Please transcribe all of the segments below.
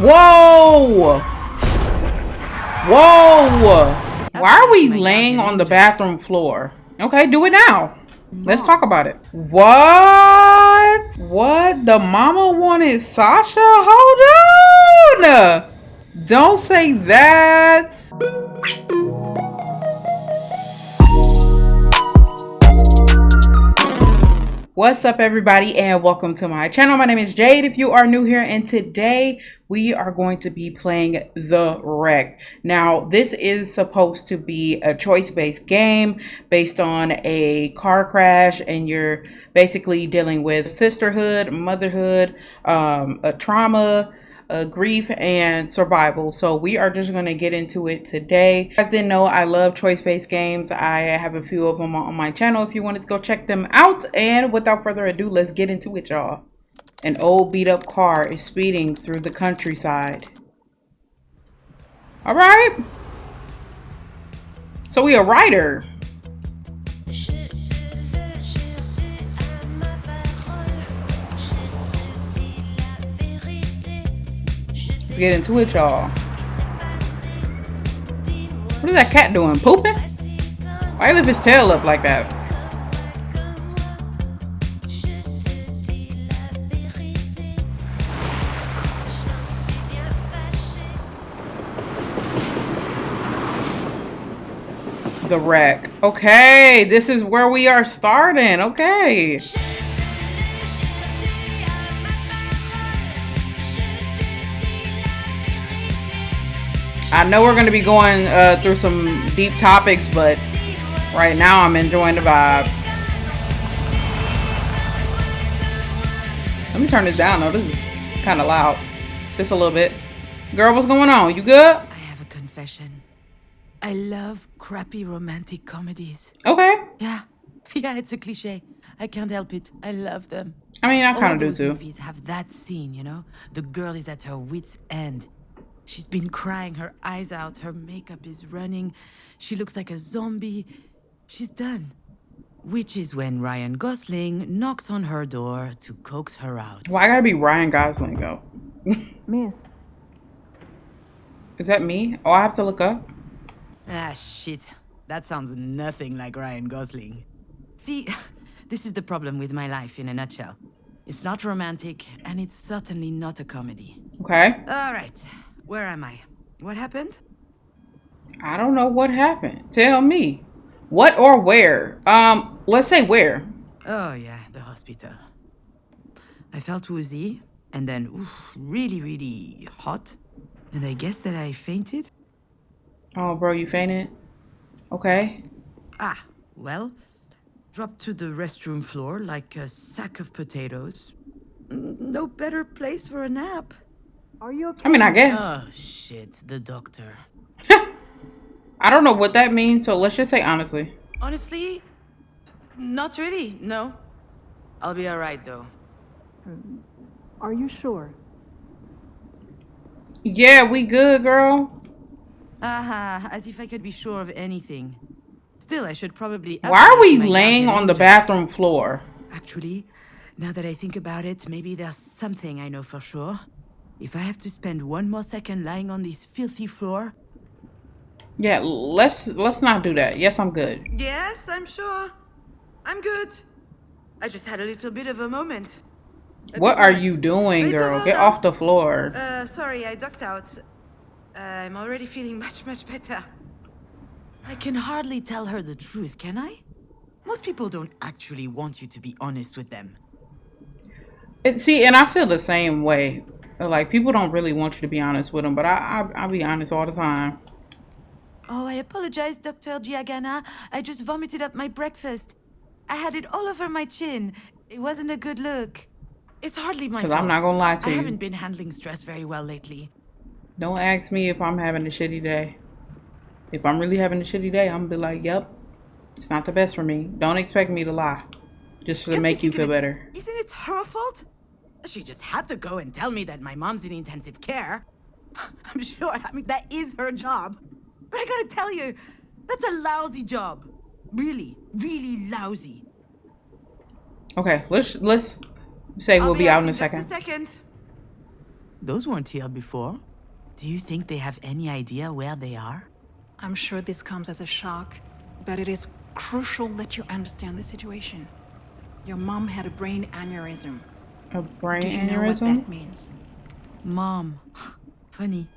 Whoa! Whoa! Why are we laying on the bathroom floor? Okay, do it now. Let's talk about it. What? What? The mama wanted Sasha? Hold on! Don't say that. What's up, everybody, and welcome to my channel. My name is Jade if you are new here, and today we are going to be playing The Wreck. Now, this is supposed to be a choice-based game based on a car crash, and you're basically dealing with sisterhood, motherhood, a trauma, grief, and survival. So we are just going to get into it today. If you guys didn't know, I love choice-based games. I have a few of them on my channel if you wanted to go check them out. And without further ado, let's get into it, y'all. An old beat-up car is speeding through the countryside. All right. So we a writer. Let's get into it, y'all. What is that cat doing? Pooping? Why lift his tail up like that? The Wreck. Okay, this is where we are starting. Okay. I know we're going to be going through some deep topics, but right now I'm enjoying the vibe. Let me turn this down though. This is kind of loud. Just a little bit. Girl, what's going on? You good? I have a confession. I love crappy romantic comedies. Okay. Yeah, it's a cliche. I can't help it. I love them. I mean, I kind of do those too. Movies have that scene, you know? The girl is at her wit's end. She's been crying her eyes out. Her makeup is running. She looks like a zombie. She's done. Which is when Ryan Gosling knocks on her door to coax her out. Why gotta be Ryan Gosling though? Miss. Is that me? Oh, I have to look up. Ah, shit. That sounds nothing like Ryan Gosling. See, this is the problem with my life in a nutshell. It's not romantic, and it's certainly not a comedy. Okay. All right. Where am I? What happened? I don't know what happened. Tell me. What or where? Let's say where. Oh, yeah, the hospital. I felt woozy, and then really, really hot. And I guess that I fainted. Oh, bro, you fainted? Okay. Ah, well, dropped to the restroom floor like a sack of potatoes. No better place for a nap. Are you okay? I mean, I guess. Oh, shit, the doctor. I don't know what that means, so let's just say honestly. Honestly, not really, no. I'll be alright, though. Are you sure? Yeah, we good, girl. Aha, as if I could be sure of anything. Still, I should probably... Why are we update my laying guardian on the angel. bathroom floor? Actually, now that I think about it, maybe there's something I know for sure. If I have to spend one more second lying on this filthy floor... Yeah, let's not do that. Yes, I'm good. Yes, I'm sure. I'm good. I just had a little bit of a moment. What are you doing, It's girl? over Get now. off the floor. Sorry, I ducked out. I'm already feeling much better. I can hardly tell her the truth, can I? Most people don't actually want you to be honest with them. See, and I feel the same way. Like, people don't really want you to be honest with them, but I be honest all the time. Oh, I apologize, Dr. Giagana. I just vomited up my breakfast. I had it all over my chin. It wasn't a good look. It's hardly my fault. I'm not gonna lie to I you. haven't been handling stress very well lately. Don't ask me if I'm having a shitty day. If I'm really having a shitty day, I'm gonna be like, yep, it's not the best for me. Don't expect me to lie. Just to Come make you think of feel it, better. Isn't it her fault? She just had to go and tell me that my mom's in intensive care. I'm sure, that is her job. But I gotta tell you, that's a lousy job. Really, really lousy. Okay, let's say we'll be out in a Just a second. second. Those weren't here before. Do you think they have any idea where they are? I'm sure this comes as a shock, but it is crucial that you understand the situation. Your mom had a brain aneurysm. A brain Do you know what aneurysm? that means? Mom. Funny.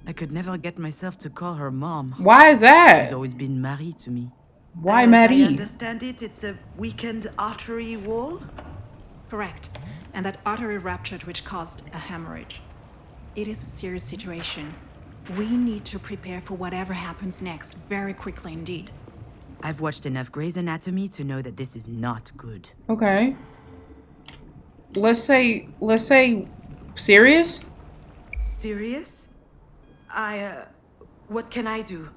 I could never get myself to call her mom. Why is that? She's always been Marie to me. Why As Marie? I understand it, it's a weakened artery wall. Correct. And that artery ruptured, which caused a hemorrhage. It is a serious situation. We need to prepare for whatever happens next, very quickly indeed. I've watched enough Grey's Anatomy to know that this is not good. Okay. Let's say serious? Serious? What can I do?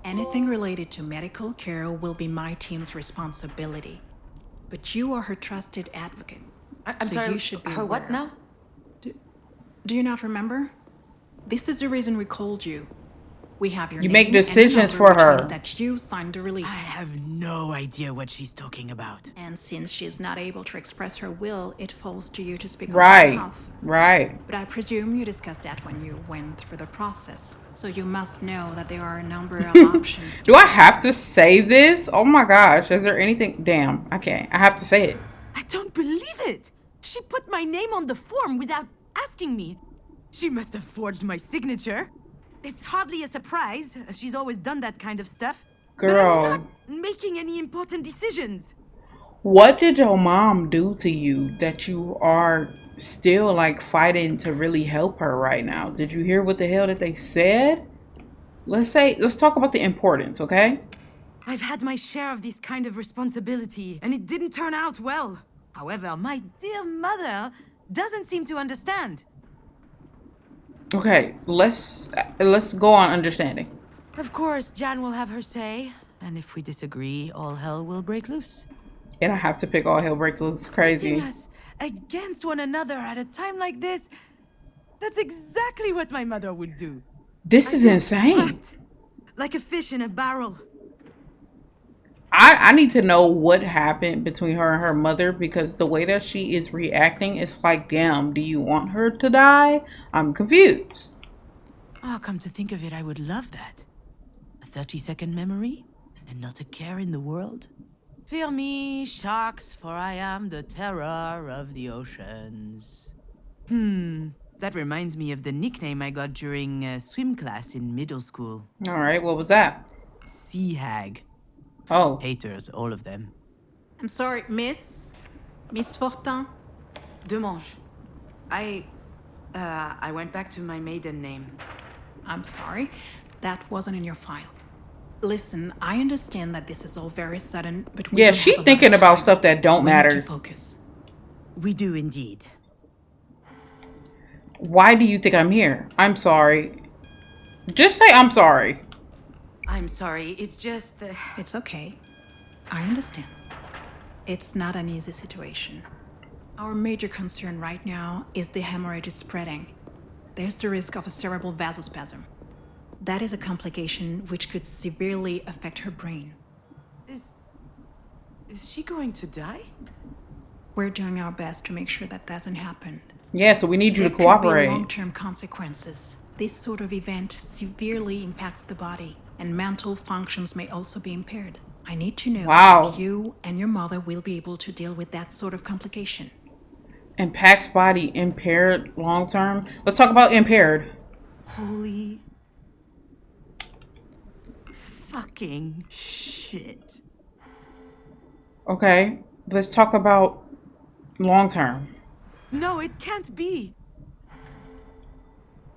Anything related to medical care will be my team's responsibility. But you are her trusted advocate. I'm so sorry, you should be her what aware. now? Do you not remember? This is the reason we called you. We have your You name make and your decisions number, for which her. means that you signed the release. I have no idea what she's talking about. And since she is not able to express her will, it falls to you to speak on her Right. behalf. Right. But I presume you discussed that when you went through the process. So you must know that there are a number of options. Do I have to say this? Oh my gosh. Is there anything? Damn. I can't. I have to say it. I don't believe it! She put my name on the form without asking me. She must have forged my signature. It's hardly a surprise. She's always done that kind of stuff. Girl. But I'm not making any important decisions. What did your mom do to you that you are still like fighting to really help her right now? Did you hear what the hell that they said? Let's talk about the importance, okay? I've had my share of this kind of responsibility, and it didn't turn out well. However, my dear mother doesn't seem to understand. Okay, let's go on understanding. Of course, Jan will have her say, and if we disagree, all hell will break loose. And I have to pick all hell breaks loose. Crazy. Pitting us against one another at a time like this, that's exactly what my mother would do. This is insane. Trapped, like a fish in a barrel. I need to know what happened between her and her mother, because the way that she is reacting, it's like, damn, do you want her to die? I'm confused. Oh, come to think of it, I would love that. A 30-second memory, and not a care in the world. Fear me, sharks, for I am the terror of the oceans. That reminds me of the nickname I got during swim class in middle school. All right, what was that? Sea hag. Oh, Haters, all of them. I'm sorry, Miss Fortin. Demange. I went back to my maiden name. I'm sorry, that wasn't in your file. Listen, I understand that this is all very sudden, but we yeah, don't she have a lot thinking of about time. stuff that don't We need to matter. focus. We do indeed. Why do you think I'm here? I'm sorry. Just say I'm sorry. I'm sorry, it's just... It's okay. I understand. It's not an easy situation. Our major concern right now is the hemorrhage is spreading. There's the risk of a cerebral vasospasm. That is a complication which could severely affect her brain. Is she going to die? We're doing our best to make sure that doesn't happen. Yeah, so we need you There to could cooperate. be long-term consequences. This sort of event severely impacts the body, and mental functions may also be impaired. I need to know Wow. if you and your mother will be able to deal with that sort of complication. Impacts body impaired long term. Let's talk about impaired. Holy... fucking shit. Okay, let's talk about long term. No, it can't be.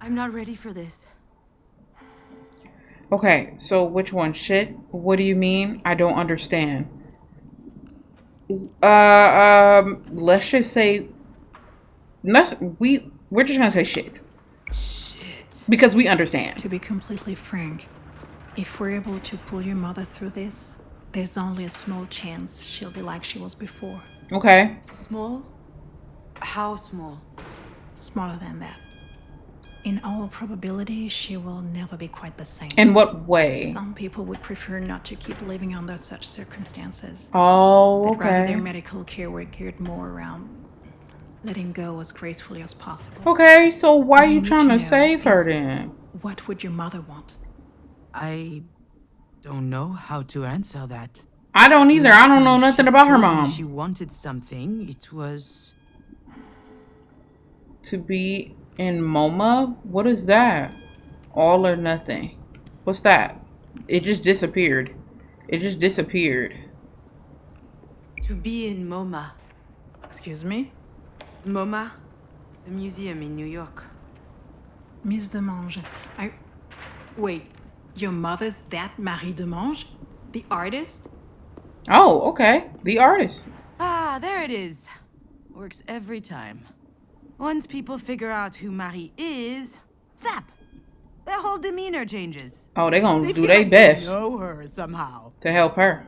I'm not ready for this. Okay, so which one? Shit? What do you mean? I don't understand. Let's just say, we're just gonna say shit Shit. because we understand. To be completely frank, if we're able to pull your mother through this, there's only a small chance she'll be like she was before. Okay. Small? How small? Smaller than that. In all probability, she will never be quite the same. In what way? Some people would prefer not to keep living under such circumstances. Oh, That rather their okay. medical care were geared more around letting go as gracefully as possible. Okay, so why are What you need trying to know save her is then? What would your mother want? I don't know how to answer that. I don't either. I Last don't know time nothing she about her told me she mom. wanted something, it was To be in MoMA? What is that? All or nothing. What's that? It just disappeared. It just disappeared. to be in MoMA. Excuse me? MoMA, the museum in New York. Miss Demange. Wait, your mother's that Marie Demange? The artist? Oh, okay. The artist. Ah, there it is. Works every time. Once people figure out who Marie is, snap! Their whole demeanor changes. Oh, they gonna They do feel their like best they know her somehow. to help her.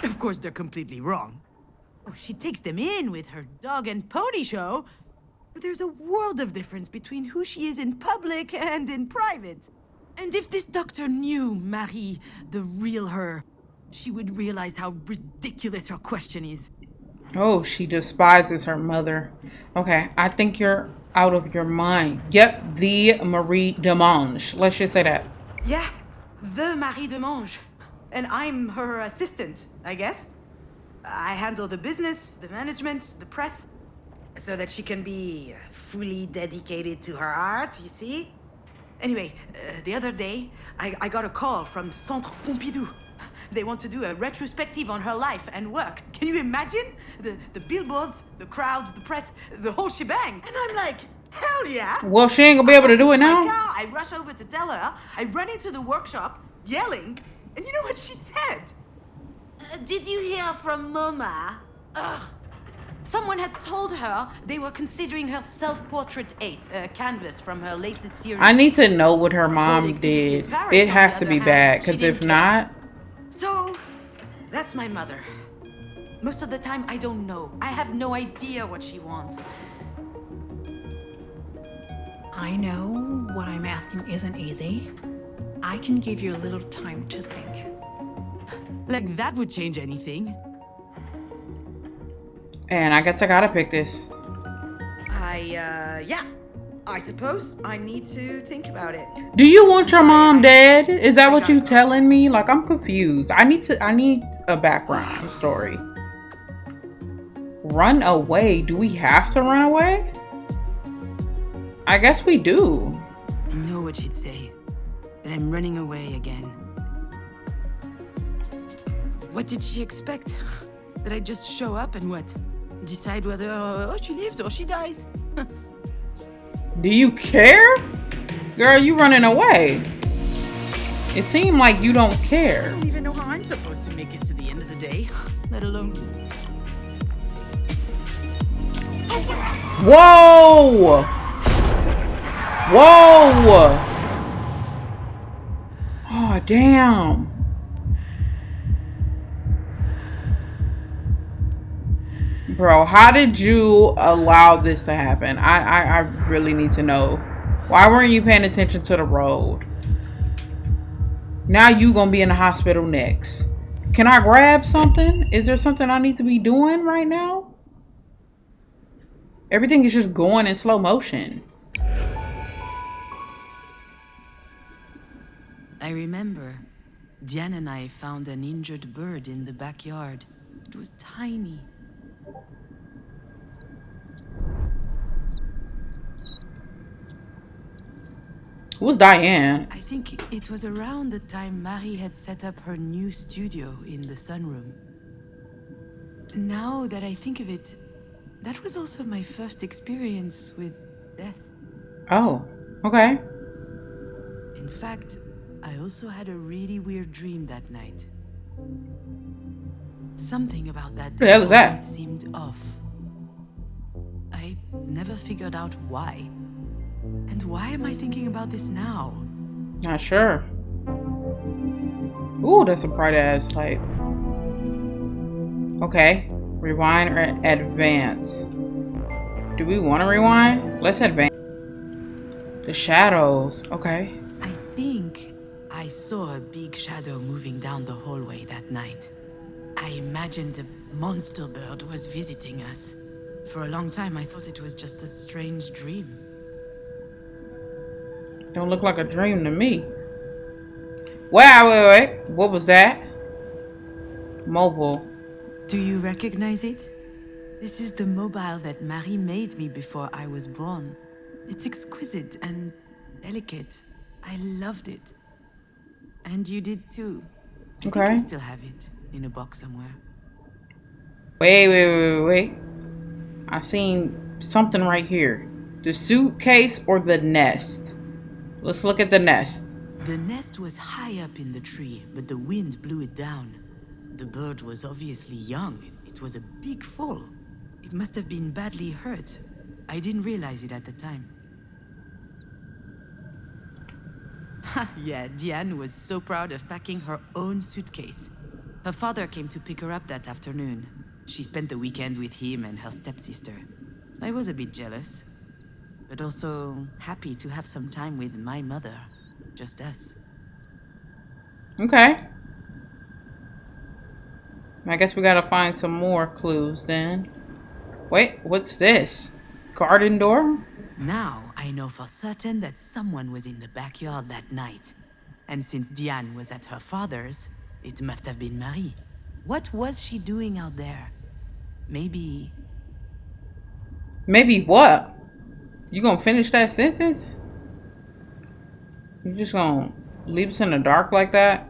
Of course, they're completely wrong. Oh, she takes them in with her dog and pony show. But there's a world of difference between who she is in public and in private. And if this doctor knew Marie, the real her, she would realize how ridiculous her question is. Oh, she despises her mother. Okay, I think you're out of your mind. Yep, the Marie Demange. Let's just say that. Yeah, the Marie Demange. And I'm her assistant, I guess. I handle the business, the management, the press, so that she can be fully dedicated to her art, you see? Anyway, the other day, I got a call from Centre Pompidou. They want to do a retrospective on her life and work. Can you imagine? The billboards, the crowds, the press, the whole shebang. And I'm like, hell yeah! Well, she ain't gonna be able to do it My now. car, I rush over to tell her. I run into the workshop, yelling. And you know what she said? Did you hear from Mama? Ugh. Someone had told her they were considering her self-portrait 8, a canvas from her latest series. I need to know what her Whole mom exhibit in did. Paris, It on has the to other be hand, bad, she because if didn't care. not, So, that's my mother. Most of the time, I don't know. I have no idea what she wants. I know what I'm asking isn't easy. I can give you a little time to think. Like that would change anything. and I guess I gotta pick this. Yeah. I suppose I need to think about it. Do you want your Sorry, mom dead? Is that I what you gotta go. telling me? Like, I'm confused. I need a background story. Run away? Do we have to run away? I guess we do. I know what she'd say. That I'm running away again. What did she expect? That I'd just show up and what? Decide whether she lives or she dies? Do you care? Girl, you running away. It seemed like you don't I care. don't even know how I'm supposed to make it to the end of the day, let alone... Whoa! Whoa! Oh, damn. Bro, how did you allow this to happen? I really need to know. Why weren't you paying attention to the road? Now you gonna be in the hospital next. Can I grab something? Is there something I need to be doing right now? Everything is just going in slow motion. I remember. Diane and I found an injured bird in the backyard. It was tiny. Who's Diane? I think it was around the time Marie had set up her new studio in the sunroom. Now that I think of it, that was also my first experience with death. Oh, okay. In fact, I also had a really weird dream that night. Something about that The hell is that? always seemed off. I never figured out why. And why am I thinking about this now? Not sure. Ooh, that's a bright ass light. Okay. Rewind or advance? Do we want to rewind? Let's advance. The shadows. Okay. I think I saw a big shadow moving down the hallway that night. I imagined a monster bird was visiting us. For a long time, I thought it was just a strange dream. Don't look like a dream to me. Wait. What was that? Mobile. Do you recognize it? This is the mobile that Marie made me before I was born. It's exquisite and delicate. I loved it. And you did too. I think I Okay. still have it in a box somewhere. Wait. I seen something right here. The suitcase or the nest? Let's look at the nest. The nest was high up in the tree, but the wind blew it down. The bird was obviously young. It was a big fall. It must have been badly hurt. I didn't realize it at the time. Yeah, Diane was so proud of packing her own suitcase. Her father came to pick her up that afternoon. She spent the weekend with him and her stepsister. I was a bit jealous, but also happy to have some time with my mother. Just us. Okay. I guess we gotta find some more clues then. Wait, what's this? Garden door? Now I know for certain that someone was in the backyard that night. And since Diane was at her father's, it must have been Marie. What was she doing out there? Maybe... Maybe what? You gonna finish that sentence? You just gonna leave us in the dark like that?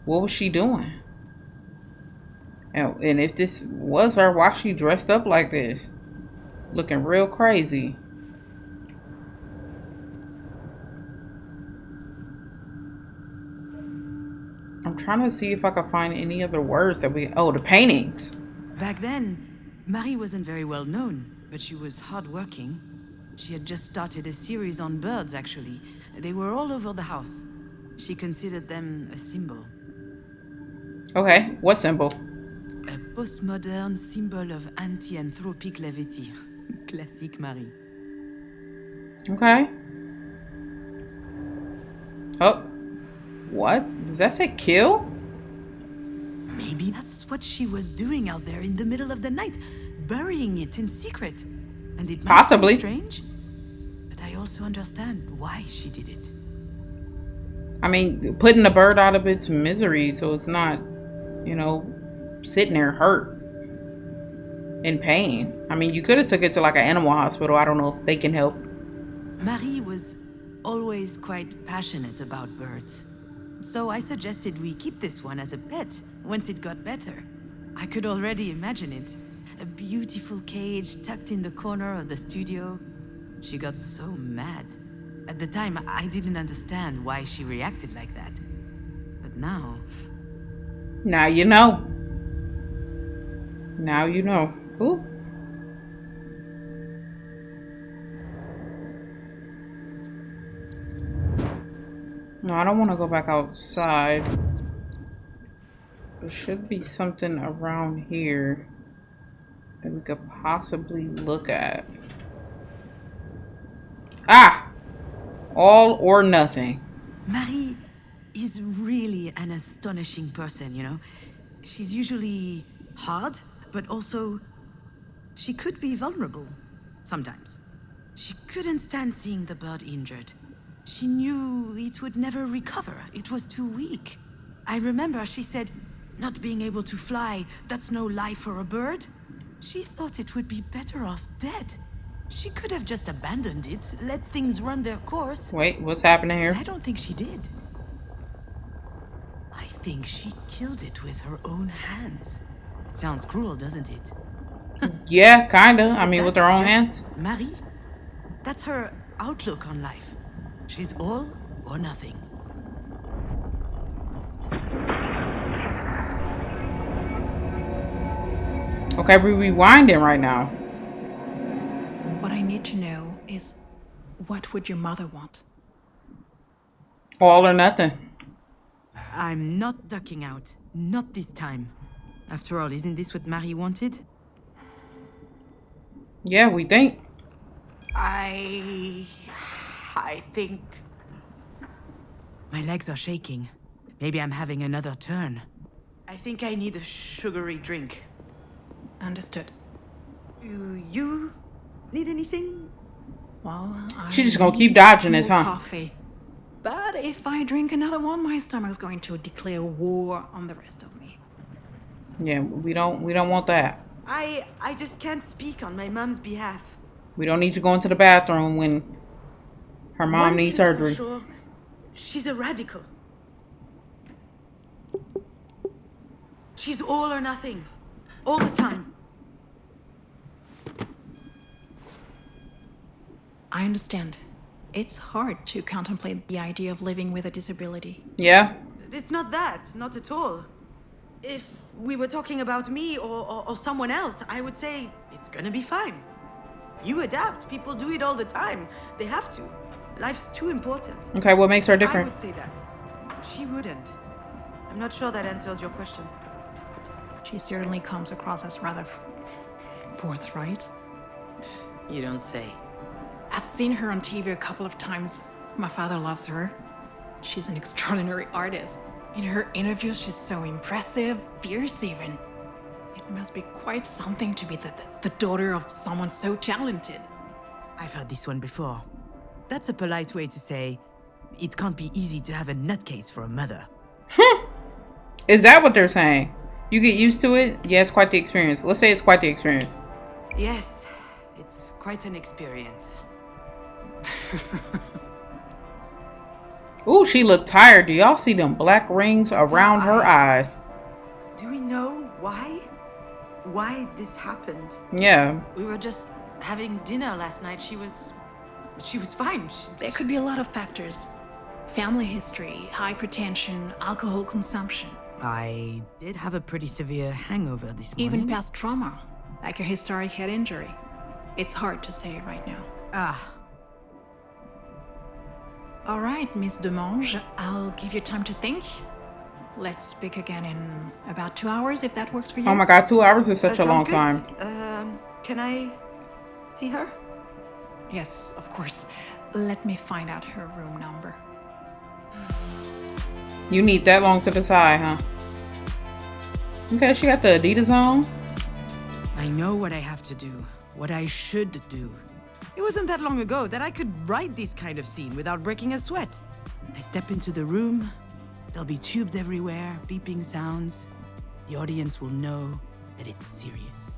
What was she doing? And if this was her, why she dressed up like this? Looking real crazy. I'm trying to see if I can find any other words that we... Oh, the paintings. Back then, Marie wasn't very well known, but she was hardworking. She had just started a series on birds, actually. They were all over the house. She considered them a symbol. Okay, what symbol? A postmodern symbol of anti-anthropic levity. Classique Marie. Okay. Oh. What? Does that say kill? Maybe that's what she was doing out there in the middle of the night, burying it in secret. And it might sound Possibly. strange, but I also understand why she did it. I mean, putting the bird out of its misery so it's not, you know, sitting there hurt, in pain. I mean, you could have took it to like an animal hospital. I don't know if they can help. Marie was always quite passionate about birds. So I suggested we keep this one as a pet once it got better. I could already imagine it. A beautiful cage tucked in the corner of the studio. She got so mad. At the time, I didn't understand why she reacted like that. But now... Now you know. Now you know. Ooh. No, I don't want to go back outside. There should be something around here that we could possibly look at. Ah! All or nothing. Marie is really an astonishing person, you know? She's usually hard, but also... she could be vulnerable. Sometimes. She couldn't stand seeing the bird injured. She knew it would never recover. It was too weak. I remember she said, not being able to fly, that's no life for a bird. She thought it would be better off dead. She could have just abandoned it, let things run their course. Wait, what's happening here? But I don't think she did. I think she killed it with her own hands. It sounds cruel, doesn't it? Yeah, kinda. I mean, with That's her own just hands. Marie? That's her outlook on life. She's all or nothing. Okay, we're rewinding right now. What I need to know is, what would your mother want? All or nothing. I'm not ducking out. Not this time. After all, isn't this what Marie wanted? Yeah, we think. I think... My legs are shaking. Maybe I'm having another turn. I think I need a sugary drink. Understood. Do you need anything? Well, She just gonna keep dodging this, more huh? coffee. But if I drink another one, my stomach's going to declare war on the rest of me. Yeah, we don't want that. I just can't speak on my mom's behalf. We don't need you going to the bathroom when her mom One needs thing's surgery. for sure, she's a radical. She's all or nothing, all the time. I understand. It's hard to contemplate the idea of living with a disability. Yeah. It's not that, not at all. If we were talking about me or someone else, I would say it's gonna be fine. You adapt. People do it all the time. They have to. Life's too important. Okay, what makes her I different? would say that. She wouldn't. I'm not sure that answers your question. She certainly comes across as rather forthright. You don't say. I've seen her on TV a couple of times. My father loves her. She's an extraordinary artist. In her interviews, she's so impressive, fierce even. It must be quite something to be the daughter of someone so talented. I've heard this one before. That's a polite way to say it can't be easy to have a nutcase for a mother. Is that what they're saying? You get used to it? Yeah, it's quite the experience. Let's say it's quite the experience. Yes, it's quite an experience. Ooh, she looked tired. Do y'all see them black rings around her eyes? Do we know why? Why this happened? Yeah. We were just having dinner last night. She was fine. There could be a lot of factors. Family history, hypertension, alcohol consumption. I did have a pretty severe hangover this morning. Even past trauma, like a historic head injury. It's hard to say right now. Ah, All right, Miss Demange, I'll give you time to think. Let's speak again in about 2 hours, if that works for you. Oh my god, 2 hours is such a sounds long good. time. Can I see her? Yes, of course. Let me find out her room number. You need that long to decide, huh? Okay, she got the Adidas on. I know what I have to do, what I should do. It wasn't that long ago that I could write this kind of scene without breaking a sweat. I step into the room, there'll be tubes everywhere, beeping sounds. The audience will know that it's serious.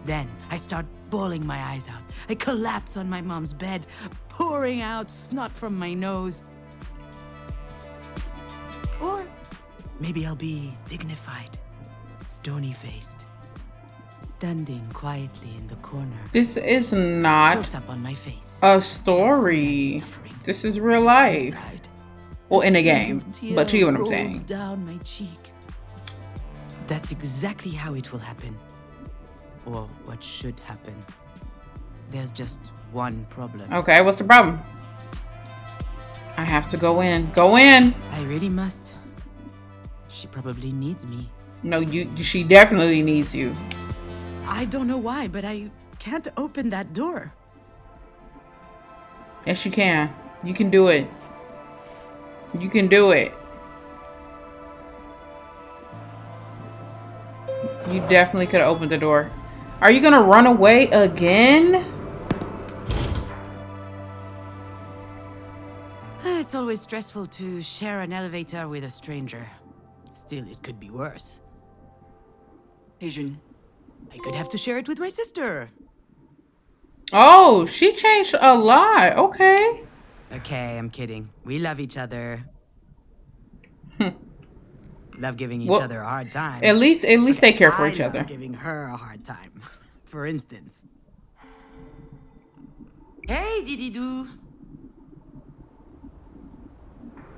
Then I start bawling my eyes out. I collapse on my mom's bed, pouring out snot from my nose. Or maybe I'll be dignified, stony-faced, standing quietly in the corner. This is not Close up on my face. a story. Suffering. This is real life. Inside. Well, in a single game. tear But you get what I'm rolls saying. down my cheek. That's exactly how it will happen. Or what should happen. There's just one problem. Okay, what's the problem? I have to go in. Go in! I really must. She probably needs me. No, she definitely needs you. I don't know why, but I can't open that door. Yes, you can. You can do it. You can do it. You definitely could have opened the door. Are you gonna run away again? It's always stressful to share an elevator with a stranger. Still, it could be worse. Hey, June. I could have to share it with my sister. Oh, she changed a lot. Okay. Okay, I'm kidding. We love each other. Love giving each Well, other a hard time. At least they care for I each love other. giving her a hard time. For instance. Hey, Didi-Doo.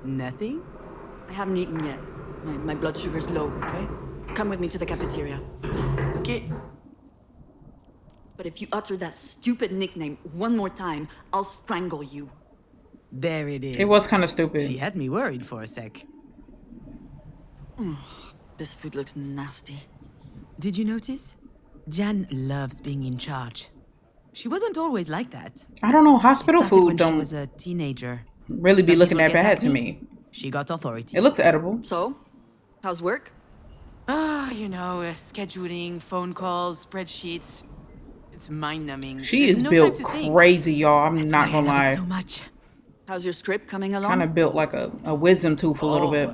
Nothing? I haven't eaten yet. My blood sugar's low, okay? Come with me to the cafeteria. Okay. But if you utter that stupid nickname one more time, I'll strangle you. There it is. It was kind of She stupid. had me worried for a sec. This food looks nasty. Did you notice? Jan loves being in charge. She wasn't always like that. I don't know. It Hospital started when food she don't was a teenager. really be Some looking people that get bad to me. She got authority. It looks edible. So, how's work? You know, scheduling, phone calls, spreadsheets. It's mind-numbing. She There's is no built time to think. crazy, y'all. I'm That's not why I gonna love it lie. so much. How's your script coming along? Kind of built like a wisdom tooth a little bit.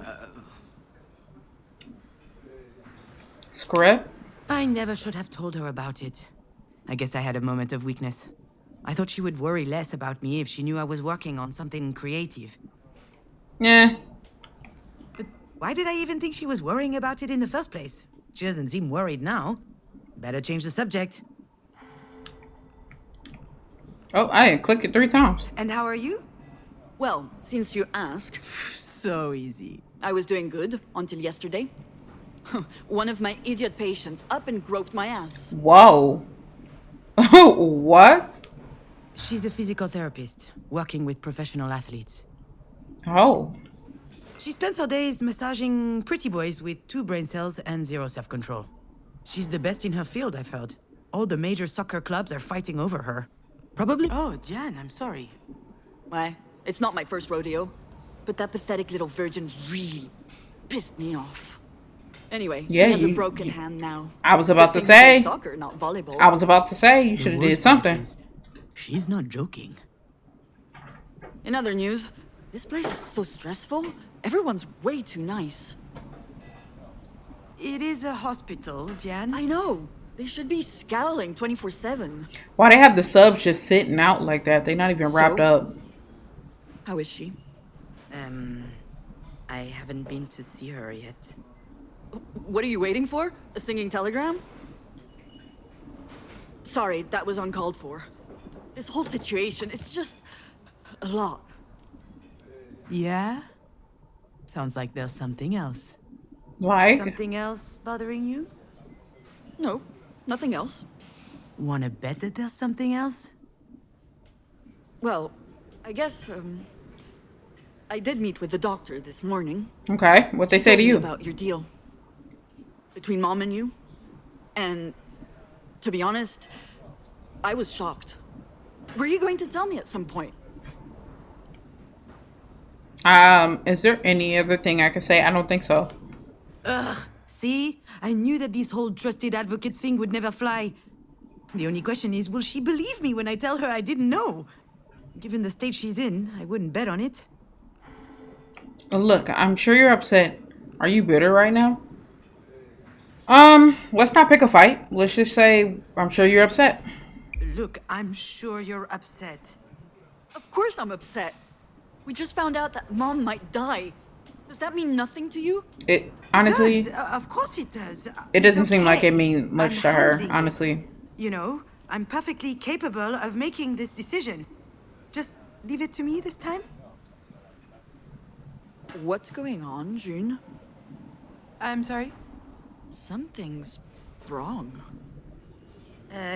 Script? I never should have told her about it. I guess I had a moment of weakness. I thought she would worry less about me if she knew I was working on something creative. Yeah. But why did I even think she was worrying about it in the first place? She doesn't seem worried now. Better change the subject. Oh, I didn't click it 3 times. And how are you? Well, since you ask, So easy. I was doing good until yesterday. One of my idiot patients up and groped my ass. Whoa. What? She's a physical therapist, working with professional athletes. Oh. She spends her days massaging pretty boys with 2 brain cells and 0 self-control. She's the best in her field, I've heard. All the major soccer clubs are fighting over her. Probably... Oh, Jan, I'm sorry. Why? It's not my first rodeo. But that pathetic little virgin really pissed me off. Anyway, Yeah, he has a you- broken hand now. I was about Good to thing he say. plays soccer, not volleyball. I was about to say you The should have did worst part something. is, she's not joking. In other news, this place is so stressful. Everyone's way too nice. It is a hospital, Jan. I know. They should be scowling 24/7. Why they have the subs just sitting out like that? They're not even wrapped So? up. How is she? I haven't been to see her yet. What are you waiting for? A singing telegram? Sorry, that was uncalled for. This whole situation, it's just a lot. Yeah? Sounds like there's something else. Like, Something else bothering you? No, nothing else. Wanna bet that there's something else? Well, I guess, I did meet with the doctor this morning. okay, what they She say told to me you? about your deal. Between Mom and you. And, to be honest, I was shocked. Were you going to tell me at some point? Is there any other thing I could say? I don't think so. See? I knew that this whole trusted advocate thing would never fly. The only question is, will she believe me when I tell her I didn't know? Given the state she's in, I wouldn't bet on it. Look, I'm sure you're upset. Are you bitter right now? Let's not pick a fight. Let's just say I'm sure you're upset. Look, I'm sure you're upset. Of course I'm upset. We just found out that Mom might die. Does that mean nothing to you? It honestly, Does, of course it does. it doesn't It's seem like okay. it means much I'm to her, handling it. honestly. You know, I'm perfectly capable of making this decision. Just leave it to me this time. What's going on, June? I'm sorry. Something's wrong.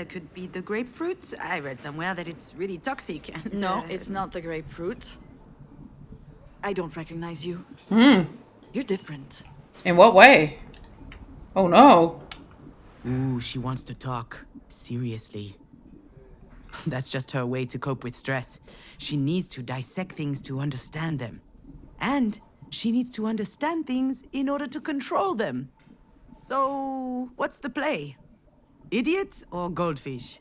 Could be the grapefruit. I read somewhere that it's really toxic. And, No, it's not the grapefruit. I don't recognize you. You're different. In what way? Oh no. Ooh, she wants to talk. Seriously. That's just her way to cope with stress. She needs to dissect things to understand them. And she needs to understand things in order to control them. So, what's the play? Idiot or goldfish?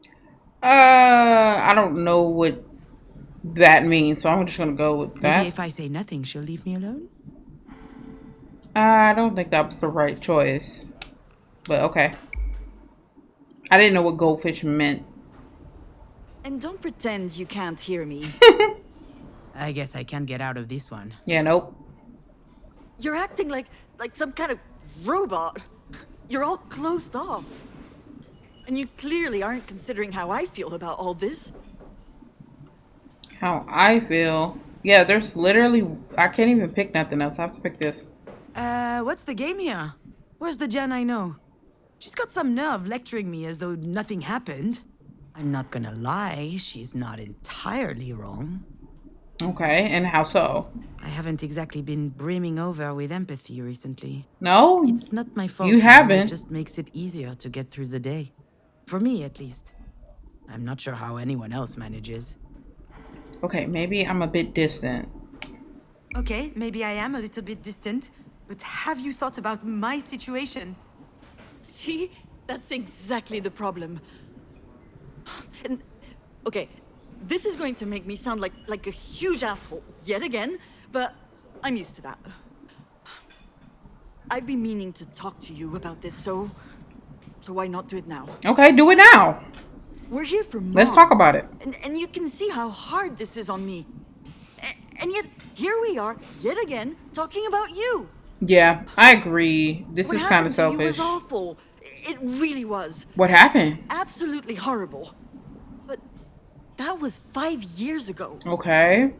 I don't know what that means, so I'm just gonna go with that. Maybe if I say nothing, she'll leave me alone? I don't think that was the right choice. But okay. I didn't know what goldfish meant. And don't pretend you can't hear me. I guess I can't get out of this one. Yeah, nope. You're acting like some kind of robot. You're all closed off. And you clearly aren't considering how I feel about all this. How I feel. Yeah, there's literally, I can't even pick nothing else. I have to pick this. What's the game here? Where's the Jan I know? She's got some nerve lecturing me as though nothing happened. I'm not gonna lie, she's not entirely wrong. Okay, and how so? I haven't exactly been brimming over with empathy recently. No? It's not my fault. You know, haven't. It just makes it easier to get through the day. For me, at least. I'm not sure how anyone else manages. Okay, maybe I'm a bit distant. Okay, maybe I am a little bit distant, but have you thought about my situation? See? That's exactly the problem. And okay, this is going to make me sound like a huge asshole yet again, but I'm used to that. I've been meaning to talk to you about this, so why not do it now? Okay, do it now. We're here for Mom. Let's talk about it. And you can see how hard this is on me. And yet, here we are, yet again, talking about you. Yeah, I agree. This is kind of What happened to you selfish. was awful. It really was. What happened? Absolutely horrible. But that was 5 years ago. Okay.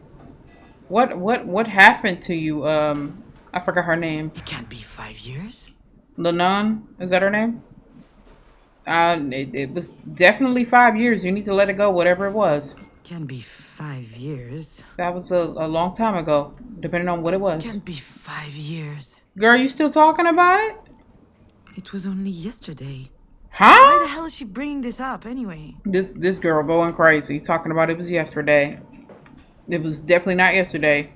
What happened to you? I forgot her name. It can't be 5 years. Junon, is that her name? It was definitely 5 years. You need to let it go, whatever it was. Can't be 5 years. That was a long time ago, depending on what it was. Can't be 5 years. Girl, you still talking about it? It was only yesterday. Why Huh? the hell is she bringing this up anyway? This girl going crazy, talking about it was yesterday. It was definitely not yesterday.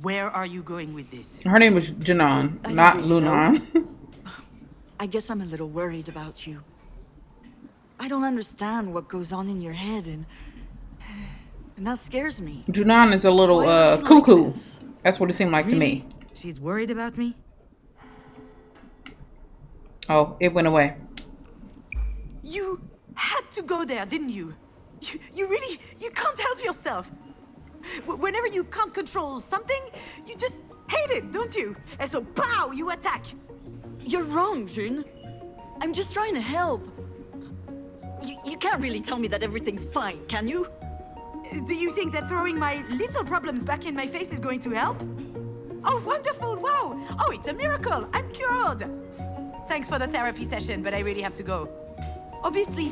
Where are you going with this? Her name was Junon, I not don't really Lunan. I guess I'm a little worried about you. I don't understand what goes on in your head, and that scares me. Junon is a little Why are you like cuckoo. this? That's what it seemed like to me. She's worried about me? Oh, it went away. You had to go there, didn't you? You can't help yourself. Whenever you can't control something, you just hate it, don't you? And so, pow, you attack. You're wrong, June. I'm just trying to help. You can't really tell me that everything's fine, can you? Do you think that throwing my little problems back in my face is going to help? Oh, wonderful, wow. Oh, it's a miracle, I'm cured. Thanks for the therapy session, but I really have to go. Obviously,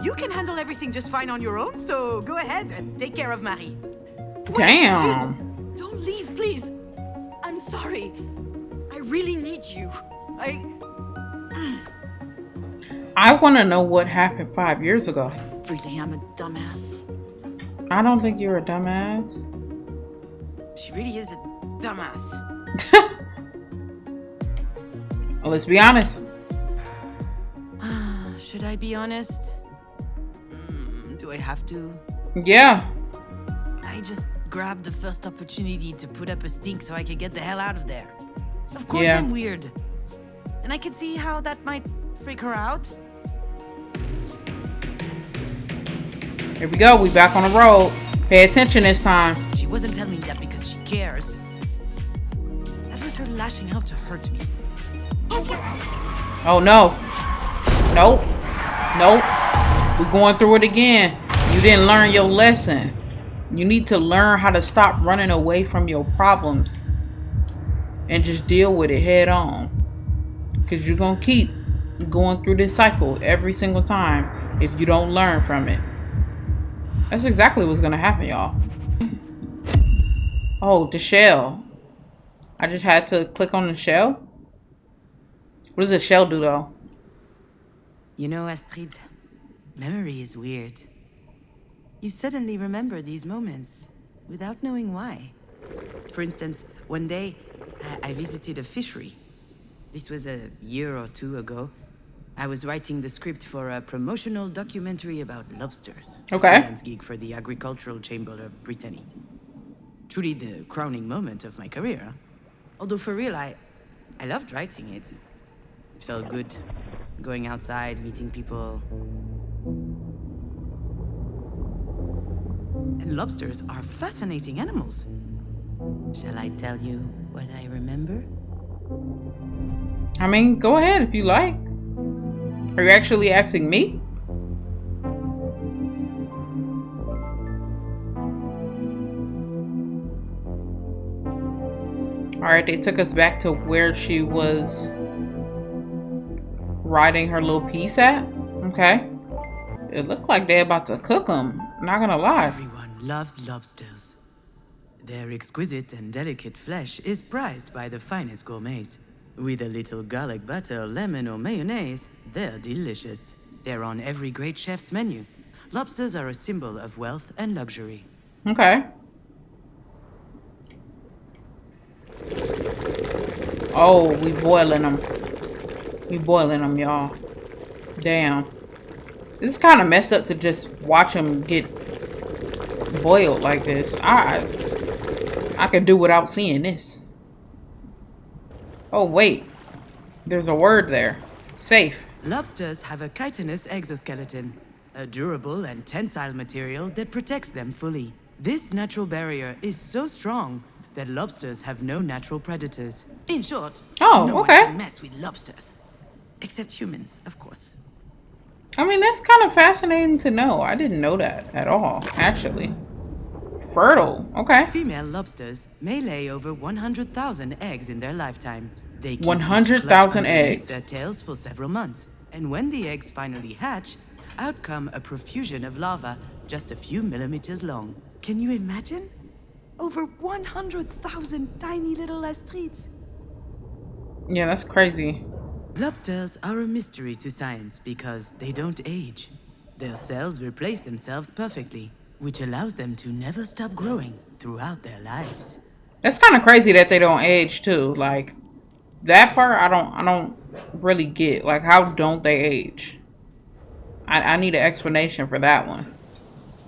you can handle everything just fine on your own, so go ahead and take care of Marie. Damn. June, don't leave, please. I'm sorry. I really need you. I want to know what happened 5 years ago. Really am a dumbass. I don't think you're a dumbass. She really is a dumbass. Well, let's be honest. Should I be honest? Do I have to? Yeah. I just grabbed the first opportunity to put up a stink so I could get the hell out of there. Of course Yeah. I'm weird. And I can see how that might freak her out. Here we go. We back on the road. Pay attention this time. She wasn't telling me that because she cares. That was her lashing out to hurt me. Oh, no. Nope. Nope. We're going through it again. You didn't learn your lesson. You need to learn how to stop running away from your problems and just deal with it head on. Because you're going to keep going through this cycle every single time if you don't learn from it. That's exactly what's going to happen, y'all. Oh, the shell. I just had to click on the shell. What does the shell do, though? You know, Astrid, memory is weird. You suddenly remember these moments without knowing why. For instance, one day I visited a fishery. This was a year or two ago. I was writing the script for a promotional documentary about lobsters. Okay. Freelance gig for the Agricultural Chamber of Brittany. Truly the crowning moment of my career. Although for real, I loved writing it. It felt good, going outside, meeting people. And lobsters are fascinating animals. Shall I tell you what I remember? I mean, go ahead if you like. Are you actually asking me? Alright, they took us back to where she was writing her little piece at. Okay. It looked like they're about to cook them. Not gonna lie. Everyone loves lobsters. Their exquisite and delicate flesh is prized by the finest gourmets. With a little garlic butter, lemon, or mayonnaise, they're delicious. They're on every great chef's menu. Lobsters are a symbol of wealth and luxury. Okay. Oh, we boiling them. We boiling them, y'all. Damn. This is kind of messed up to just watch them get boiled like this. I could do without seeing this. Oh wait, there's a word there. Safe. Lobsters have a chitinous exoskeleton, a durable and tensile material that protects them fully. This natural barrier is so strong that lobsters have no natural predators. In short, Oh, no okay. one can mess with lobsters. Except humans, of course. I mean, that's kind of fascinating to know. I didn't know that at all, actually. Fertile. Okay. Female lobsters may lay over 100,000 eggs in their lifetime. They keep each 100,000 clutch underneath eggs. their tails for several months. And when the eggs finally hatch, out come a profusion of larvae just a few millimeters long. Can you imagine? Over 100,000 tiny little astrides. Yeah, that's crazy. Lobsters are a mystery to science because they don't age. Their cells replace themselves perfectly, which allows them to never stop growing throughout their lives. That's kind of crazy that they don't age too. Like that part, I don't really get. Like, how don't they age? I need an explanation for that one.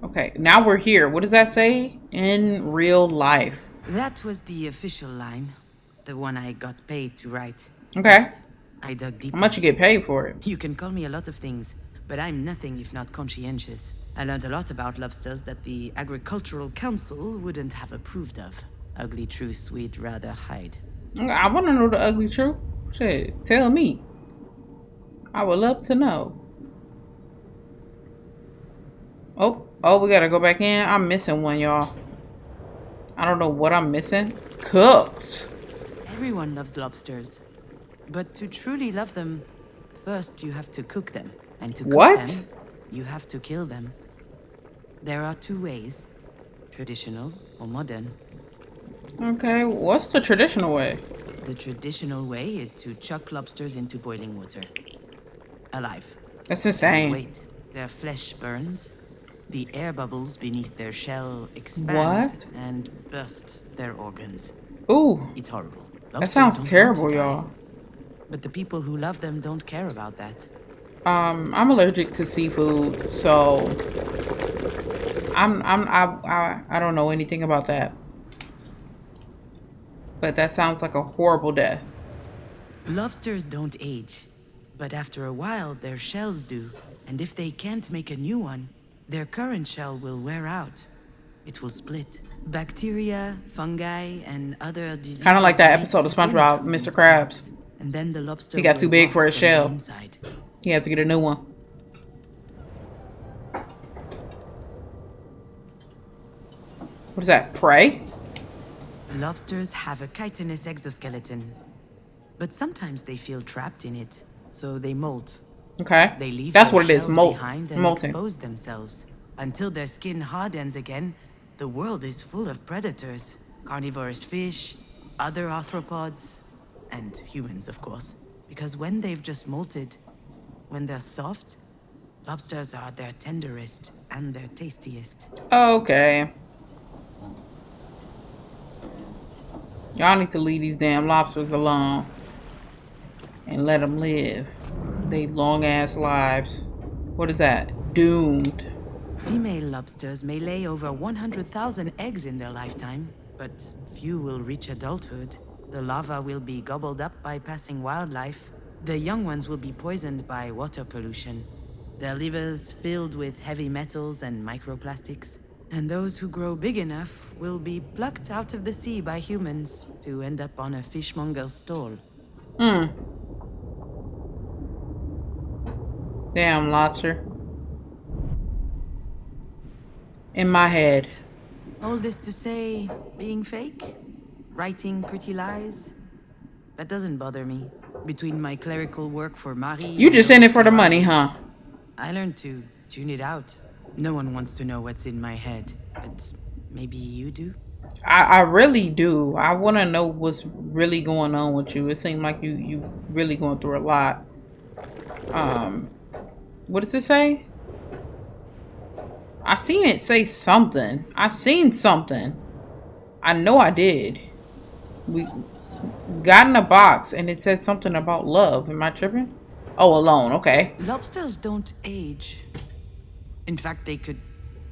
Okay, now we're here. What does that say? In real life. That was the official line, the one I got paid to write. Okay. I dug deeper. How much you get paid for it? You can call me a lot of things, but I'm nothing if not conscientious. I learned a lot about lobsters that the Agricultural Council wouldn't have approved of. Ugly truths we'd rather hide. I want to know the ugly truth. Shit, tell me. I would love to know. Oh, we gotta go back in. I'm missing one, y'all. I don't know what I'm missing. Cooked. Everyone loves lobsters. But to truly love them, first you have to cook them. And to cook What? them, you have to kill them. There are two ways, traditional or modern. Okay, what's the traditional way? The traditional way is to chuck lobsters into boiling water. Alive. That's insane. Wait, their flesh burns. The air bubbles beneath their shell expand What? and burst their organs. Ooh, It's horrible. that Lobsters sounds don't want terrible, to die, y'all. But the people who love them don't care about that. I'm allergic to seafood, so I don't know anything about that. But that sounds like a horrible death. Lobsters don't age, but after a while their shells do. And if they can't make a new one, their current shell will wear out. It will split. Bacteria, fungi, and other diseases. Kind of like that may episode of seep in SpongeBob, through these Mr. Krabs. cracks, and then the lobster He got will too big rot for his from the shell. inside. He had to get a new one. What is that? Prey? Lobsters have a chitinous exoskeleton, but sometimes they feel trapped in it, so they molt. Okay. They leave That's their what it is. shells Molt. behind and Molting. expose themselves. Until their skin hardens again, the world is full of predators. Carnivorous fish, other arthropods, and humans, of course. Because when they've just molted, when they're soft, lobsters are their tenderest and their tastiest. Okay. Y'all need to leave these damn lobsters alone. And let them live. They long ass lives. What is that? Doomed. Female lobsters may lay over 100,000 eggs in their lifetime, but few will reach adulthood. The larvae will be gobbled up by passing wildlife. The young ones will be poisoned by water pollution. Their livers filled with heavy metals and microplastics. And those who grow big enough will be plucked out of the sea by humans to end up on a fishmonger's stall. Damn lobster. In my head. All this to say, being fake? Writing pretty lies? That doesn't bother me. Between my clerical work for Marie... You just in it for the money, huh? I learned to tune it out. No one wants to know what's in my head, but maybe you do? I really do. I want to know what's really going on with you. It seems like you really going through a lot. What does it say? I seen it say something. I seen something. I know I did. We got in a box and it said something about love. Am I tripping? Oh, alone. Okay. Lobsters don't age. In fact, they could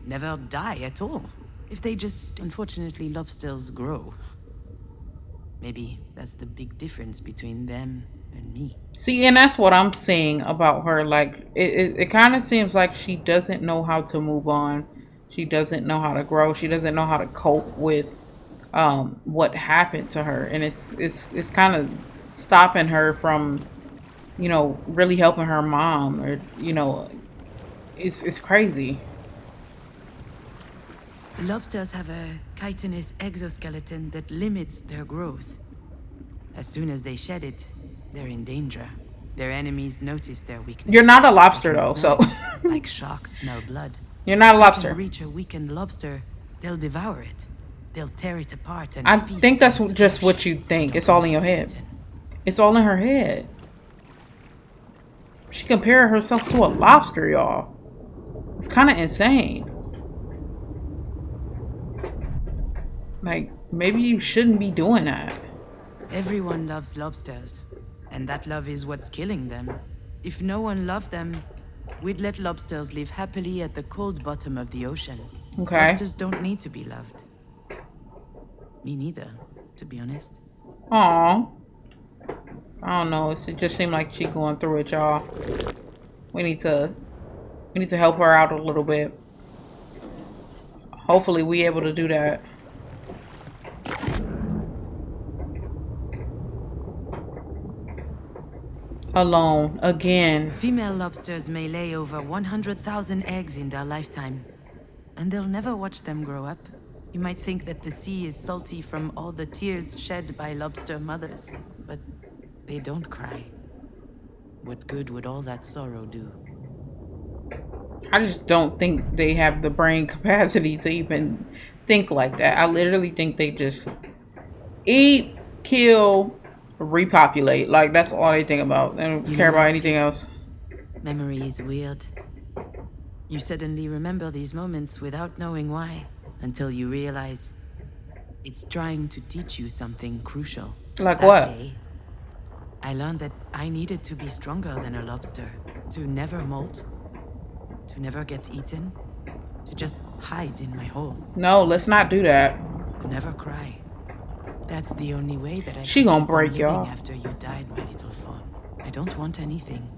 never die at all. If they just, unfortunately, lobsters grow. Maybe that's the big difference between them and me. See, and that's what I'm seeing about her. Like, it kind of seems like she doesn't know how to move on. She doesn't know how to grow. She doesn't know how to cope with what happened to her, and it's kind of stopping her from, you know, really helping her mom, or you know, it's crazy. Lobsters have a chitinous exoskeleton that limits their growth. As soon as they shed it, they're in danger. Their enemies notice their weakness. You're not a They lobster can though, smell so it, like sharks smell blood. you're not a If they can lobster. reach a weakened lobster, they'll devour it. They'll tear it apart and I feast think on that's its just flesh. what you They think. don't It's all want in to your be head. eaten. It's all in her head. She compared herself to a lobster, y'all. It's kind of insane. Like, maybe you shouldn't be doing that. Everyone loves lobsters, and that love is what's killing them. If no one loved them, we'd let lobsters live happily at the cold bottom of the ocean. Okay. Lobsters don't need to be loved. Me neither, to be honest. Aw. I don't know. It just seemed like she going through it, y'all. We need to help her out a little bit. Hopefully we able to do that. Alone again. Female lobsters may lay over 100,000 eggs in their lifetime, and they'll never watch them grow up. You might think that the sea is salty from all the tears shed by lobster mothers, but they don't cry. What good would all that sorrow do? I just don't think they have the brain capacity to even think like that. I literally think they just eat, kill, repopulate. Like, that's all they think about. They don't You care know, about anything Astrid, else. memory is weird. You suddenly remember these moments without knowing why, until you realize it's trying to teach you something crucial. Like That what? day, I learned that I needed to be stronger than a lobster, to never molt, to never get eaten, to just hide in my hole, No, let's not do that. to never cry. That's the only way that I She can gonna keep on break living y'all. after you died, my little fawn. I don't want anything.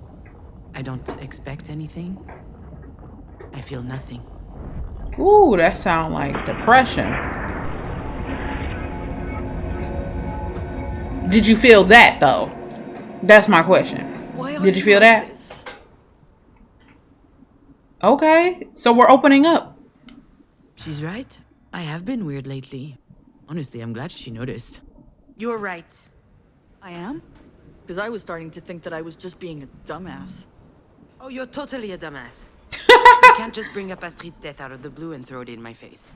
I don't expect anything. I feel nothing. Ooh, that sound like depression. Did you feel that though? That's my question. Why are Did you feel like that? this? Okay, so we're opening up. She's right. I have been weird lately. Honestly, I'm glad she noticed. You're right. I am? Because I was starting to think that I was just being a dumbass. Oh, you're totally a dumbass. You can't just bring up Astrid's death out of the blue and throw it in my face.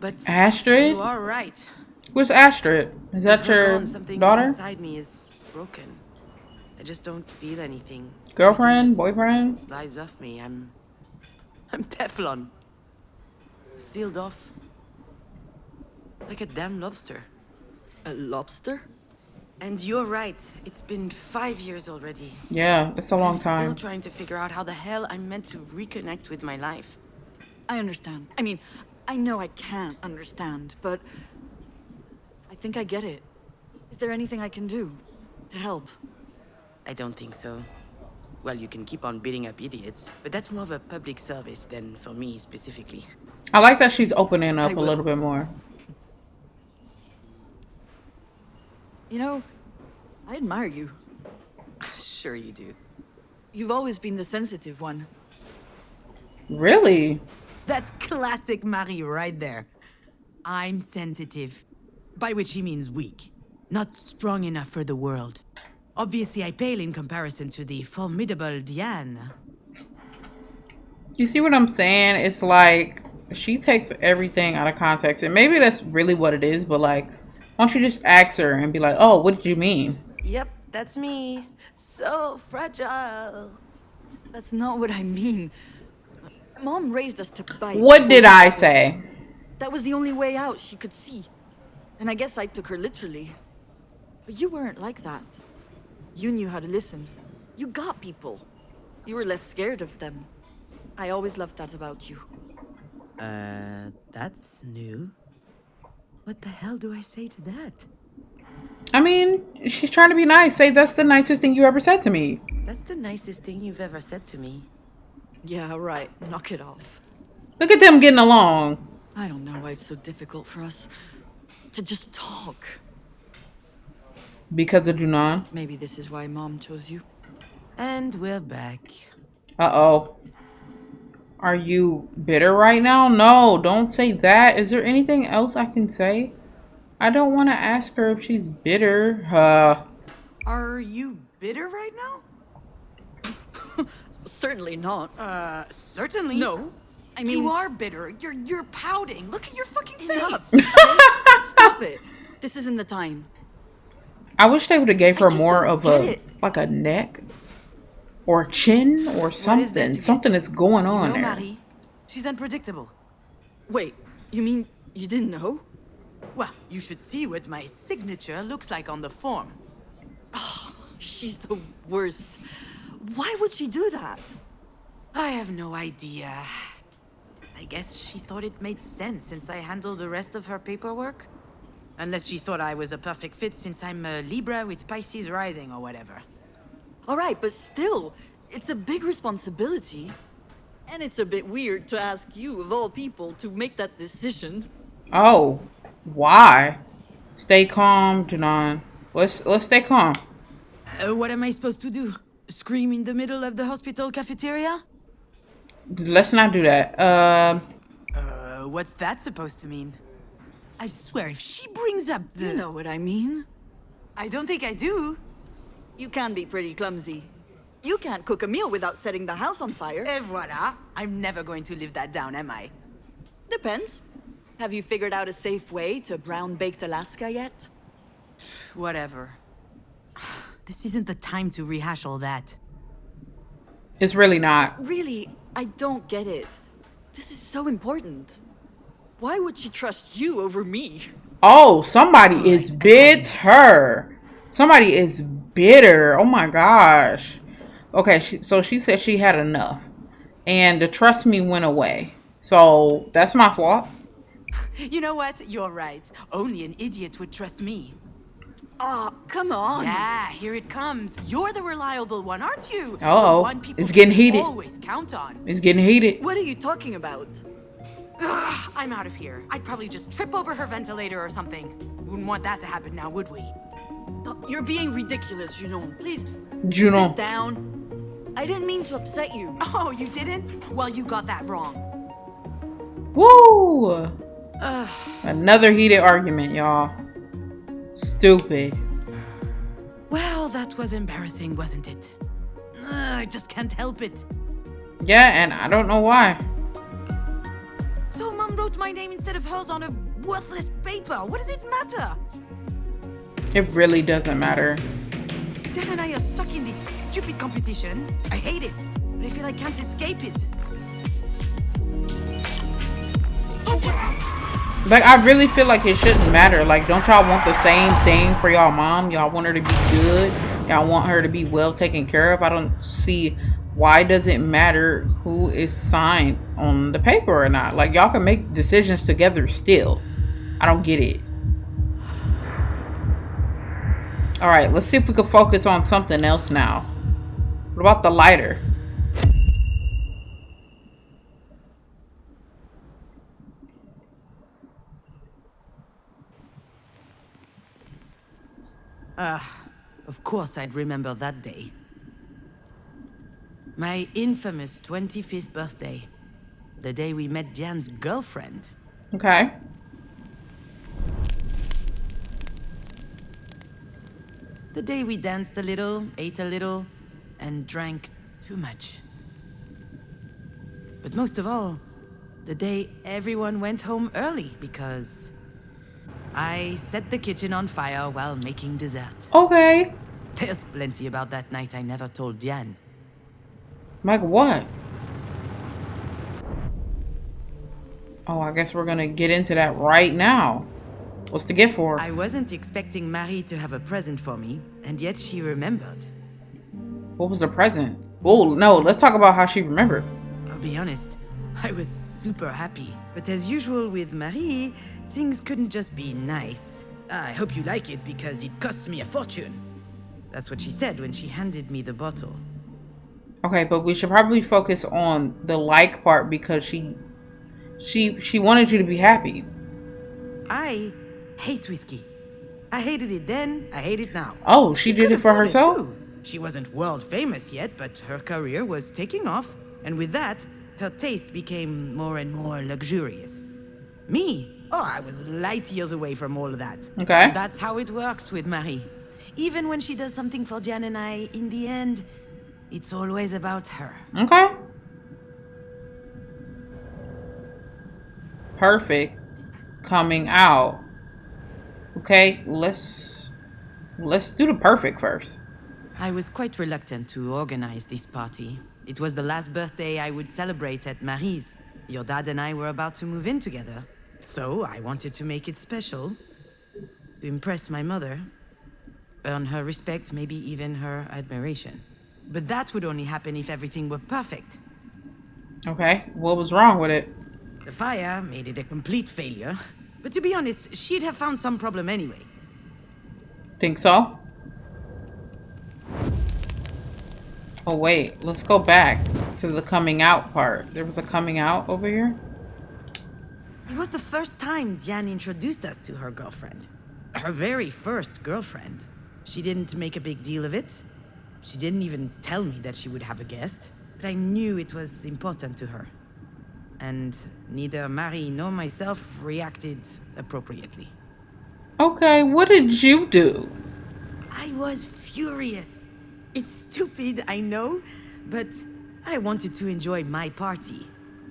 But Astrid? you are right. Where's Astrid? Is that With her your gone, something daughter? inside me is broken. I just don't feel anything. Girlfriend? Everything just Boyfriend? slides off me. I'm Teflon. Sealed off. Like a damn lobster. A lobster? And you're right. It's been 5 years already. Yeah, that's a long I'm still time. trying to figure out how the hell I'm meant to reconnect with my life. I understand. I mean, I know I can't understand, but I think I get it. Is there anything I can do to help? I don't think so. Well, you can keep on beating up idiots, but that's more of a public service than for me specifically. I like that she's opening up I a will. little bit more. You know, I admire you. Sure you do. You've always been the sensitive one. Really? That's classic Marie right there. I'm sensitive. By which he means weak. Not strong enough for the world. Obviously, I pale in comparison to the formidable Diane. You see what I'm saying? It's like she takes everything out of context, and maybe that's really what it is, but like, why don't you just ask her and be like, oh, what did you mean? Yep, that's me. So fragile. That's not what I mean. Mom raised us to bite. What did I say? That was the only way out she could see. And I guess I took her literally. But you weren't like that. You knew how to listen. You got people. You were less scared of them. I always loved that about you. That's new. What the hell do I say to that? I mean, she's trying to be nice. Say that's the nicest thing you ever said to me. That's the nicest thing you've ever said to me. Yeah, right. Knock it off. Look at them getting along. I don't know why it's so difficult for us to just talk. Because of Junon. Maybe this is why Mom chose you. And we're back. Uh-oh. Are you bitter right now? No, don't say that. Is there anything else I can say? I don't want to ask her if she's bitter. Are you bitter right now? Certainly not. Certainly. No. I mean, you are bitter. You're pouting. Look at your fucking enough. face. Stop it. This isn't the time. I wish they would have gave her just more don't of get a it. like a neck or chin or something. Something is going on there. Marie, she's unpredictable. Wait, you mean you didn't know? Well, you should see what my signature looks like on the form. She's the worst. Why would she do that? I have no idea. I guess she thought it made sense since I handled the rest of her paperwork. Unless she thought I was a perfect fit since I'm a Libra with Pisces rising or whatever. All right, but still, it's a big responsibility. And it's a bit weird to ask you, of all people, to make that decision. Oh, why? Stay calm, Junon. Let's stay calm. What am I supposed to do? Scream in the middle of the hospital cafeteria? Let's not do that. What's that supposed to mean? I swear, if she brings up the... You know what I mean. I don't think I do. You can be pretty clumsy. You can't cook a meal without setting the house on fire. Et voilà. I'm never going to live that down, am I? Depends. Have you figured out a safe way to brown-baked Alaska yet? Whatever. This isn't the time to rehash all that. It's really not. Really, I don't get it. This is so important. Why would she trust you over me? Oh, somebody is bitter. Somebody is bitter. Oh my gosh. Okay, so she said she had enough. And the trust me went away. So that's my fault. You know what? You're right. Only an idiot would trust me. Oh, come on. Yeah, here it comes. You're the reliable one, aren't you? Uh-oh. The one people It's getting can heated. always count on. It's getting heated. What are you talking about? Ugh, I'm out of here. I'd probably just trip over her ventilator or something. Wouldn't want that to happen now, would we? You're being ridiculous, Junon. Please, Junon. sit down. I didn't mean to upset you. Oh, you didn't? Well, you got that wrong. Woo! Another heated argument, y'all. Stupid. Well, that was embarrassing, wasn't it? I just can't help it. Yeah, and I don't know why. So Mom wrote my name instead of hers on a worthless paper. What does it matter? It really doesn't matter. Dan and I are stuck in this stupid competition. I hate it, but I feel I can't escape it. Like, I really feel like it shouldn't matter. Like, don't y'all want the same thing for y'all mom? Y'all want her to be good? Y'all want her to be well taken care of? I don't see why does it matter who is signed on the paper or not. Like, y'all can make decisions together still. I don't get it. All right, let's see if we can focus on something else now. What about the lighter? Of course I'd remember that day. My infamous 25th birthday. The day we met Diane's girlfriend. Okay. The day we danced a little, ate a little, and drank too much. But most of all, the day everyone went home early because I set the kitchen on fire while making dessert. Okay. There's plenty about that night I never told Diane. Like what? Oh, I guess we're gonna get into that right now. What's the gift for? I wasn't expecting Marie to have a present for me, and yet she remembered. What was the present? Oh, no, let's talk about how she remembered. I'll be honest, I was super happy. But as usual with Marie, things couldn't just be nice. I hope you like it because it costs me a fortune. That's what she said when she handed me the bottle. Okay, but we should probably focus on the like part because she wanted you to be happy. I hate whiskey. I hated it then, I hate it now. Oh, she did could it for afford herself? too. She wasn't world famous yet, but her career was taking off. And with that, her taste became more and more luxurious. Me? Oh, I was light years away from all of that. Okay. That's how it works with Marie. Even when she does something for Jan and I, in the end, it's always about her. Okay. Perfect. Coming out. Okay, let's do the perfect first. I was quite reluctant to organize this party. It was the last birthday I would celebrate at Marie's. Your dad and I were about to move in together. So I wanted to make it special. To impress my mother. Earn her respect, maybe even her admiration. But that would only happen if everything were perfect. Okay, what was wrong with it? The fire made it a complete failure. But to be honest, she'd have found some problem anyway. Think so? Oh wait, let's go back to the coming out part. There was a coming out over here? It was the first time Diane introduced us to her girlfriend. Her very first girlfriend. She didn't make a big deal of it. She didn't even tell me that she would have a guest. But I knew it was important to her. And neither Marie nor myself reacted appropriately. Okay, what did you do? I was furious. It's stupid, I know, but I wanted to enjoy my party.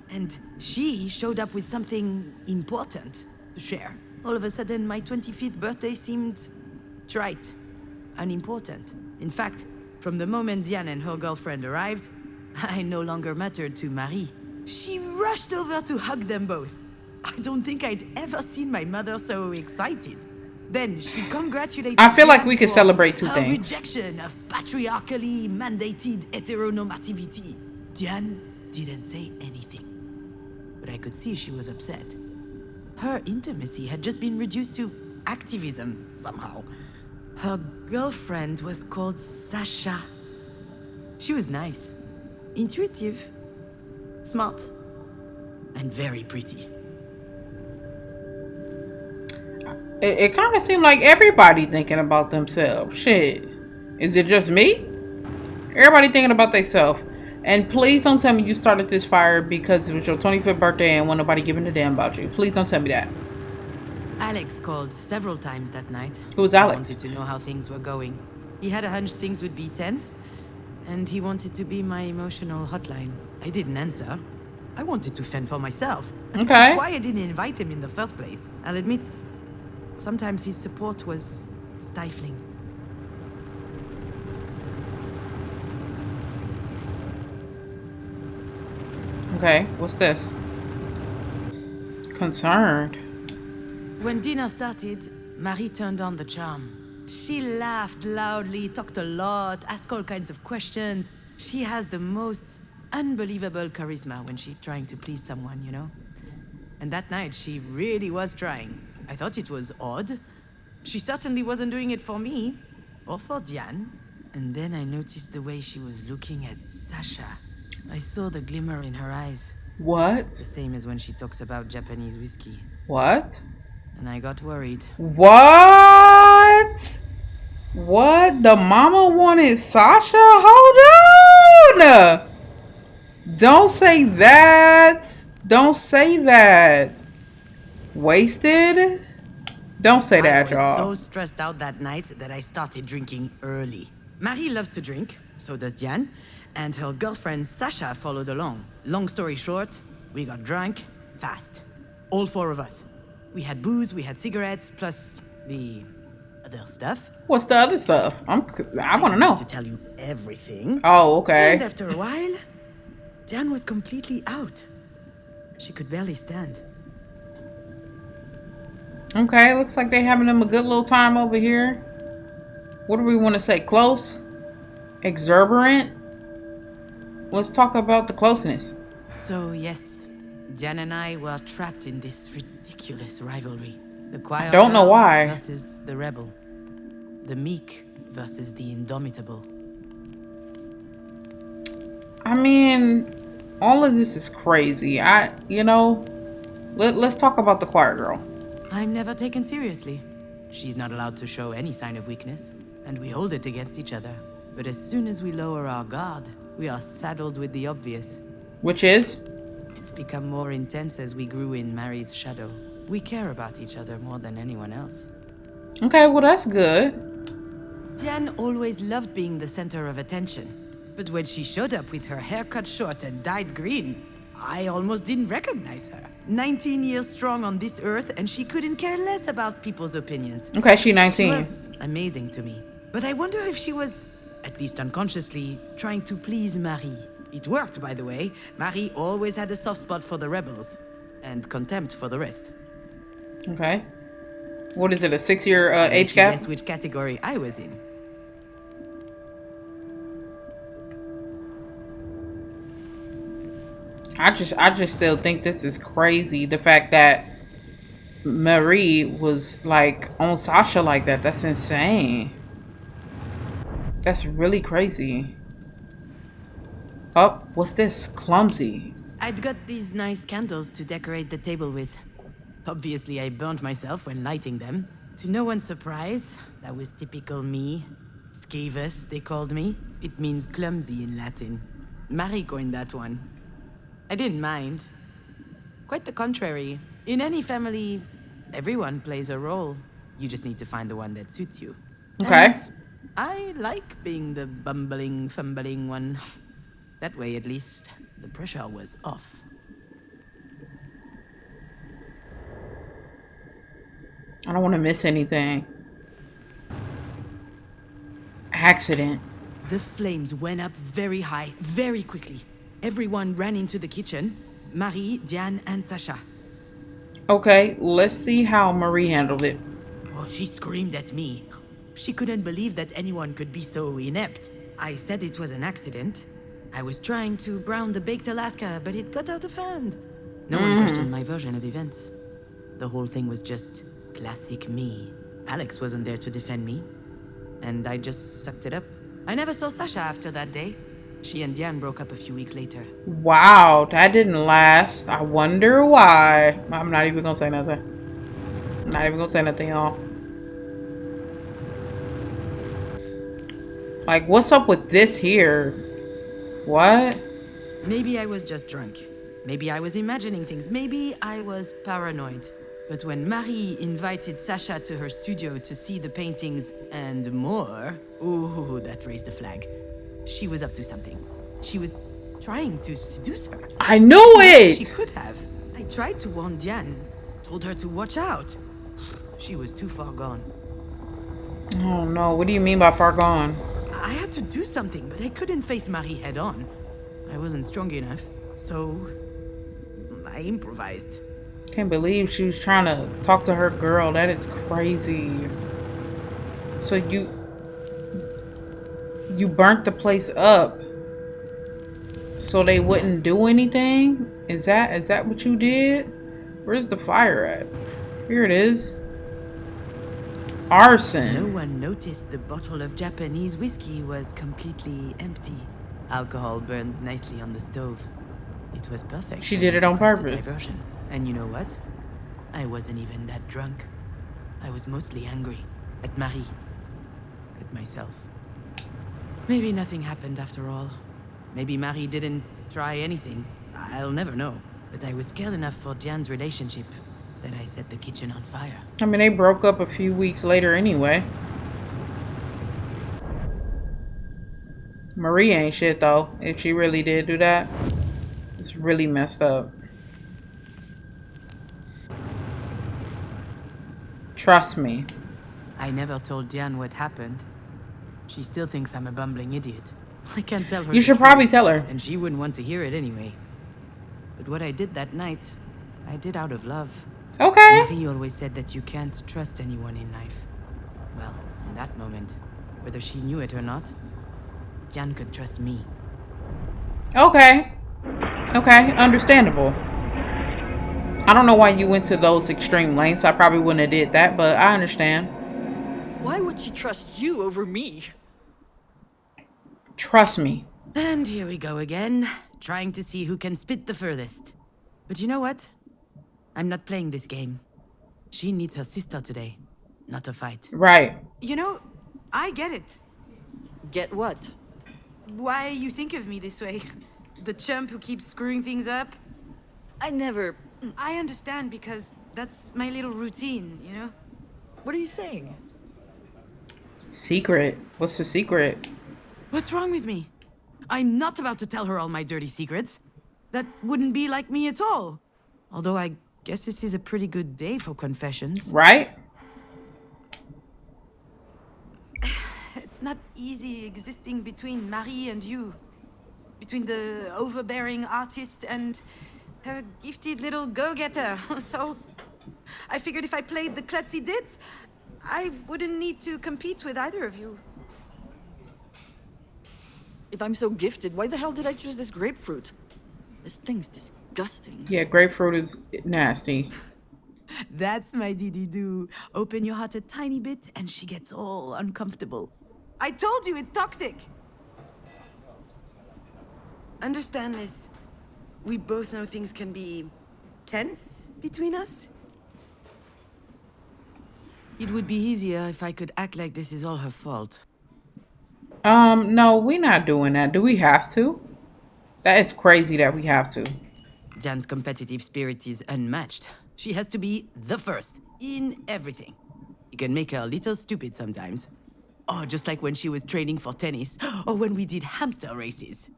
And she showed up with something important to share. All of a sudden, my 25th birthday seemed trite, unimportant. In fact, from the moment Diane and her girlfriend arrived, I no longer mattered to Marie. She rushed over to hug them both. I don't think I'd ever seen my mother so excited. Then she congratulated I feel like Diane we could for celebrate two her things. rejection of patriarchally mandated heteronormativity. Diane didn't say anything, but I could see she was upset. Her intimacy had just been reduced to activism somehow. Her girlfriend was called Sasha. She was nice, intuitive, smart, and very pretty. It kind of seemed like everybody thinking about themselves. Shit. Is it just me? Everybody thinking about themselves. And please don't tell me you started this fire because it was your 25th birthday and wasn't nobody giving a damn about you. Please don't tell me that. Alex called several times that night. Who was He Alex? wanted to know how things were going. He had a hunch things would be tense, and he wanted to be my emotional hotline. I didn't answer. I wanted to fend for myself. Okay. That's why I didn't invite him in the first place. I'll admit, sometimes his support was stifling. Okay, what's this? Concerned. When dinner started, Marie turned on the charm. She laughed loudly, talked a lot, asked all kinds of questions. She has the most unbelievable charisma when she's trying to please someone, you know? And that night, she really was trying. I thought it was odd. She certainly wasn't doing it for me, or for Diane. And then I noticed the way she was looking at Sasha. I saw the glimmer in her eyes. What? The same as when she talks about Japanese whiskey. What? And I got worried. What? What? The mama wanted Sasha? Hold on! Don't say that. Don't say that. Wasted? Don't say that, I y'all. was so stressed out that night that I started drinking early. Marie loves to drink, so does Diane, and her girlfriend Sasha followed along. Long story short, we got drunk fast. All four of us. We had booze, we had cigarettes, plus the other stuff. What's the other stuff? I want to know. To tell you everything. Oh, okay. And after a while, Diane was completely out. She could barely stand. Okay, looks like they having them a good little time over here. What do we want to say? Close? Exuberant? Let's talk about the closeness. So, yes, Jan and I were trapped in this ridiculous rivalry. The I choir don't know girl why. versus the rebel. The meek versus the indomitable. I mean, all of this is crazy. Let's talk about the choir girl. I'm never taken seriously. She's not allowed to show any sign of weakness, and we hold it against each other. But as soon as we lower our guard, we are saddled with the obvious. Which is? It's become more intense as we grew in Mary's shadow. We care about each other more than anyone else. Okay, well that's good. Jan always loved being the center of attention. But when she showed up with her hair cut short and dyed green, I almost didn't recognize her. 19 years strong on this earth, and she couldn't care less about people's opinions. Okay, she She 19. was amazing to me. But I wonder if she was, at least unconsciously, trying to please Marie. It worked, by the way. Marie always had a soft spot for the rebels, and contempt for the rest. Okay. What is it, a 6-year I'll let age you gap? guess which category I was in. I just still think this is crazy. The fact that Marie was like on Sasha like that. That's insane. That's really crazy. Oh, what's this? Clumsy. I'd got these nice candles to decorate the table with. Obviously, I burned myself when lighting them. To no one's surprise, that was typical me. Scavus, they called me. It means clumsy in Latin. Marie coined that one. I didn't mind. Quite the contrary. In any family, everyone plays a role. You just need to find the one that suits you. Okay. And I like being the bumbling, fumbling one. That way, at least, the pressure was off. I don't want to miss anything. Accident. The flames went up very high, very quickly. Everyone ran into the kitchen. Marie, Diane, and Sasha. Okay, let's see how Marie handled it. Oh, she screamed at me. She couldn't believe that anyone could be so inept. I said it was an accident. I was trying to brown the baked Alaska, but it got out of hand. No one questioned my version of events. The whole thing was just classic me. Alex wasn't there to defend me, and I just sucked it up. I never saw Sasha after that day. She and Diane broke up a few weeks later. Wow, that didn't last. I wonder why. I'm not even gonna say nothing. I'm not even gonna say nothing, y'all. Like, what's up with this here? What? Maybe I was just drunk. Maybe I was imagining things. Maybe I was paranoid. But when Marie invited Sasha to her studio to see the paintings and more, ooh, that raised a flag. She was up to something. She was trying to seduce her. I knew She it! could have. I tried to warn Diane, told her to watch out. She was too far gone. Oh no, what do you mean by far gone? I had to do something, but I couldn't face Marie head on. I wasn't strong enough, so I improvised. Can't believe she was trying to talk to her girl. That is crazy. So you burnt the place up so they wouldn't do anything? Is that what you did? Where's the fire at? Here it is. Arson. No one noticed the bottle of Japanese whiskey was completely empty. Alcohol burns nicely on the stove. It was perfect. She for did me it to on craft a purpose. diversion. And you know what? I wasn't even that drunk. I was mostly angry. At Marie. At myself. Maybe nothing happened after all. Maybe Marie didn't try anything. I'll never know. But I was scared enough for Diane's relationship that I set the kitchen on fire. I mean, they broke up a few weeks later anyway. Marie ain't shit though. If she really did do that, it's really messed up. Trust me. I never told Diane what happened. She still thinks I'm a bumbling idiot. I can't tell her. You the should probably truth, tell her. and she wouldn't want to hear it anyway. But what I did that night, I did out of love. Okay. Marie always said that you can't trust anyone in life. Well, in that moment, whether she knew it or not, Jan could trust me. Okay. Okay, understandable. I don't know why you went to those extreme lengths. I probably wouldn't have did that, but I understand. Why would she trust you over me? Trust me. And here we go again, trying to see who can spit the furthest. But you know what? I'm not playing this game. She needs her sister today, not a fight. Right. You know, I get it. Get what? Why you think of me this way? The chump who keeps screwing things up? I never... I understand because that's my little routine, you know? What are you saying? Secret. What's the secret? What's wrong with me? I'm not about to tell her all my dirty secrets. That wouldn't be like me at all. Although I guess this is a pretty good day for confessions. Right? It's not easy existing between Marie and you. Between the overbearing artist and her gifted little go-getter. So I figured if I played the klutzy ditz, I wouldn't need to compete with either of you. If I'm so gifted, why the hell did I choose this grapefruit? This thing's disgusting. Yeah, grapefruit is nasty. That's my dee-dee-doo. Open your heart a tiny bit and she gets all uncomfortable. I told you it's toxic! Understand this. We both know things can be tense between us. It would be easier if I could act like this is all her fault. No, we're not doing that. Do we have to? That is crazy that we have to. Jan's competitive spirit is unmatched. She has to be the first in everything. You can make her a little stupid sometimes. Oh, just like when she was training for tennis, or when we did hamster races.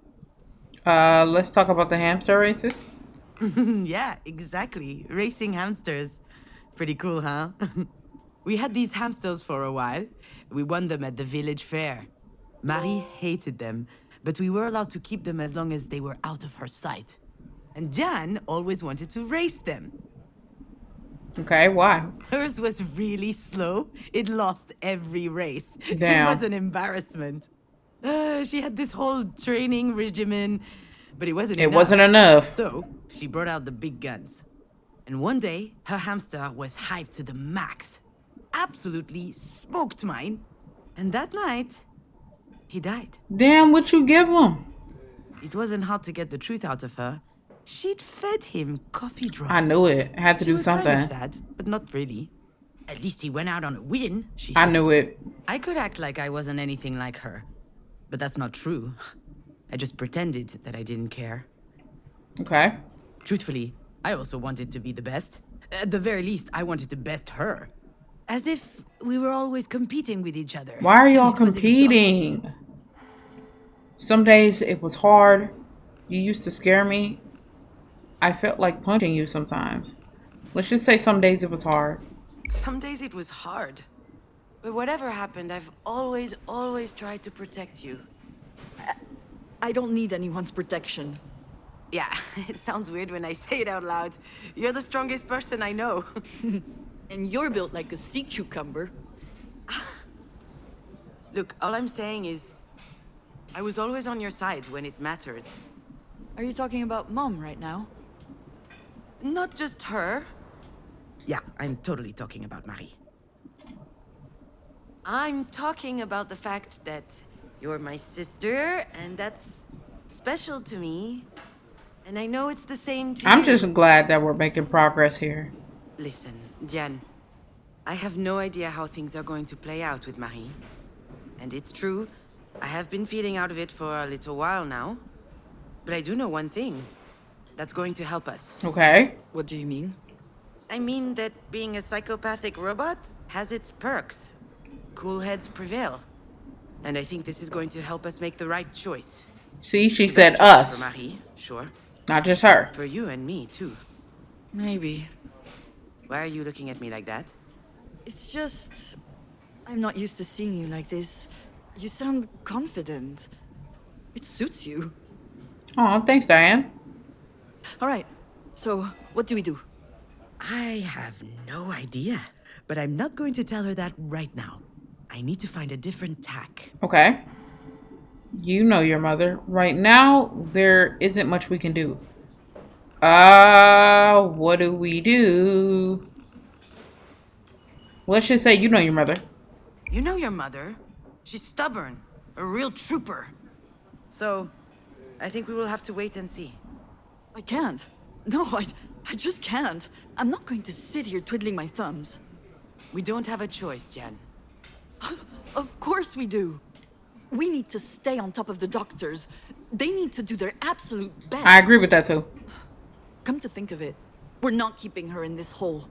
Let's talk about the hamster races. Yeah, exactly. Racing hamsters. Pretty cool, huh? We had these hamsters for a while. We won them at the village fair. Marie hated them, but we were allowed to keep them as long as they were out of her sight. And Jan always wanted to race them. Okay, why? Hers was really slow. It lost every race. Damn. It was an embarrassment. She had this whole training regimen, but it wasn't enough. It wasn't enough. So she brought out the big guns. And one day, her hamster was hyped to the max. Absolutely smoked mine. And that night, he died. Damn, what you give him? It wasn't hard to get the truth out of her. She'd fed him coffee drops. I knew it. I had to She do was something. kind of sad, but not really. At least he went out on a win, she said. I knew it. I could act like I wasn't anything like her. But that's not true. I just pretended that I didn't care. Okay. Truthfully, I also wanted to be the best. At the very least, I wanted to best her. As if we were always competing with each other. Why are y'all And it was competing? Some days it was hard. You used to scare me. I felt like punching you sometimes. Let's just say some days it was hard. Some days it was hard. But whatever happened, I've always tried to protect you. I don't need anyone's protection. Yeah, it sounds weird when I say it out loud. You're the strongest person I know. And you're built like a sea cucumber. Look, all I'm saying is, I was always on your side when it mattered. Are you talking about Mom right now? Not just her. Yeah, I'm totally talking about Marie. I'm talking about the fact that you're my sister, and that's special to me. And I know it's the same to I'm you. just glad that we're making progress here. Listen, Jan, I have no idea how things are going to play out with Marie. And it's true, I have been feeling out of it for a little while now. But I do know one thing. That's going to help us. Okay. What do you mean? I mean that being a psychopathic robot has its perks. Cool heads prevail. And I think this is going to help us make the right choice. See, she The said best choice us, For Marie, sure. not just her. For you and me, too. Maybe. Why are you looking at me like that? It's just... I'm not used to seeing you like this. You sound confident. It suits you. Oh, thanks, Diane. All right. So, what do we do? I have no idea. But I'm not going to tell her that right now. I need to find a different tack. Okay. You know your mother. Right now, there isn't much we can do. What do we do? Let's just say you know your mother. You know your mother. She's stubborn. A real trooper. So, I think we will have to wait and see. I can't. No, I just can't. I'm not going to sit here twiddling my thumbs. We don't have a choice, Jan. Of course we do. We need to stay on top of the doctors. They need to do their absolute best. I agree with that too. Come to think of it, we're not keeping her in this hole.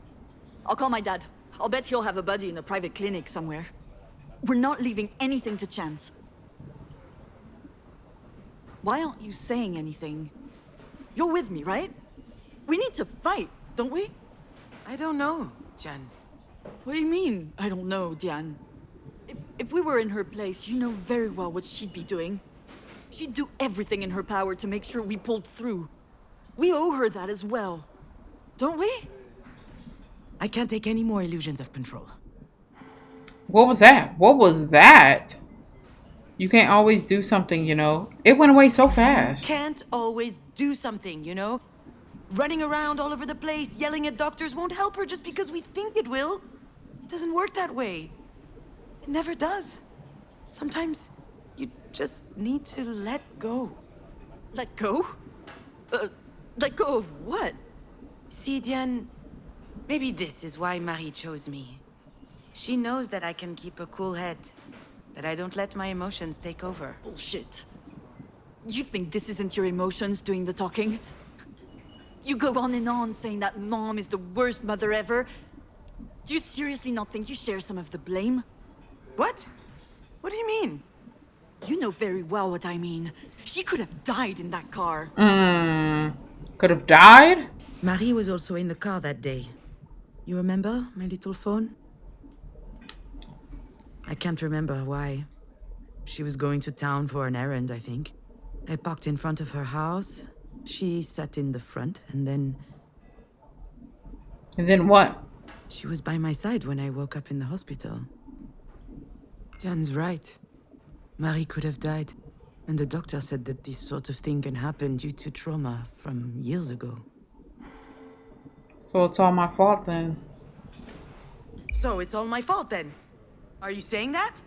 I'll call my dad. I'll bet he'll have a buddy in a private clinic somewhere. We're not leaving anything to chance. Why aren't you saying anything? You're with me, right? We need to fight, don't we? I don't know, Jan. What do you mean, I don't know, Diane? If we were in her place, you know very well what she'd be doing. She'd do everything in her power to make sure we pulled through. We owe her that as well. Don't we? I can't take any more illusions of control. What was that? What was that? You can't always do something, you know. It went away so fast. Can't always do something, you know? Running around all over the place, yelling at doctors won't help her just because we think it will. It doesn't work that way. It never does. Sometimes you just need to let go. Let go? Let go of what? See, Diane, maybe this is why Marie chose me. She knows that I can keep a cool head, that I don't let my emotions take over. Bullshit. You think this isn't your emotions doing the talking? You go on and on saying that Mom is the worst mother ever. Do you seriously not think you share some of the blame? What? What do you mean? You know very well what I mean. She could have died in that car. Could have died? Marie was also in the car that day. You remember my little phone? I can't remember why. She was going to town for an errand, I think. I parked in front of her house. She sat in the front, and then... And then what? She was by my side when I woke up in the hospital. Jan's right. Marie could have died. And the doctor said that this sort of thing can happen due to trauma from years ago. So it's all my fault then. So it's all my fault then? Are you saying that?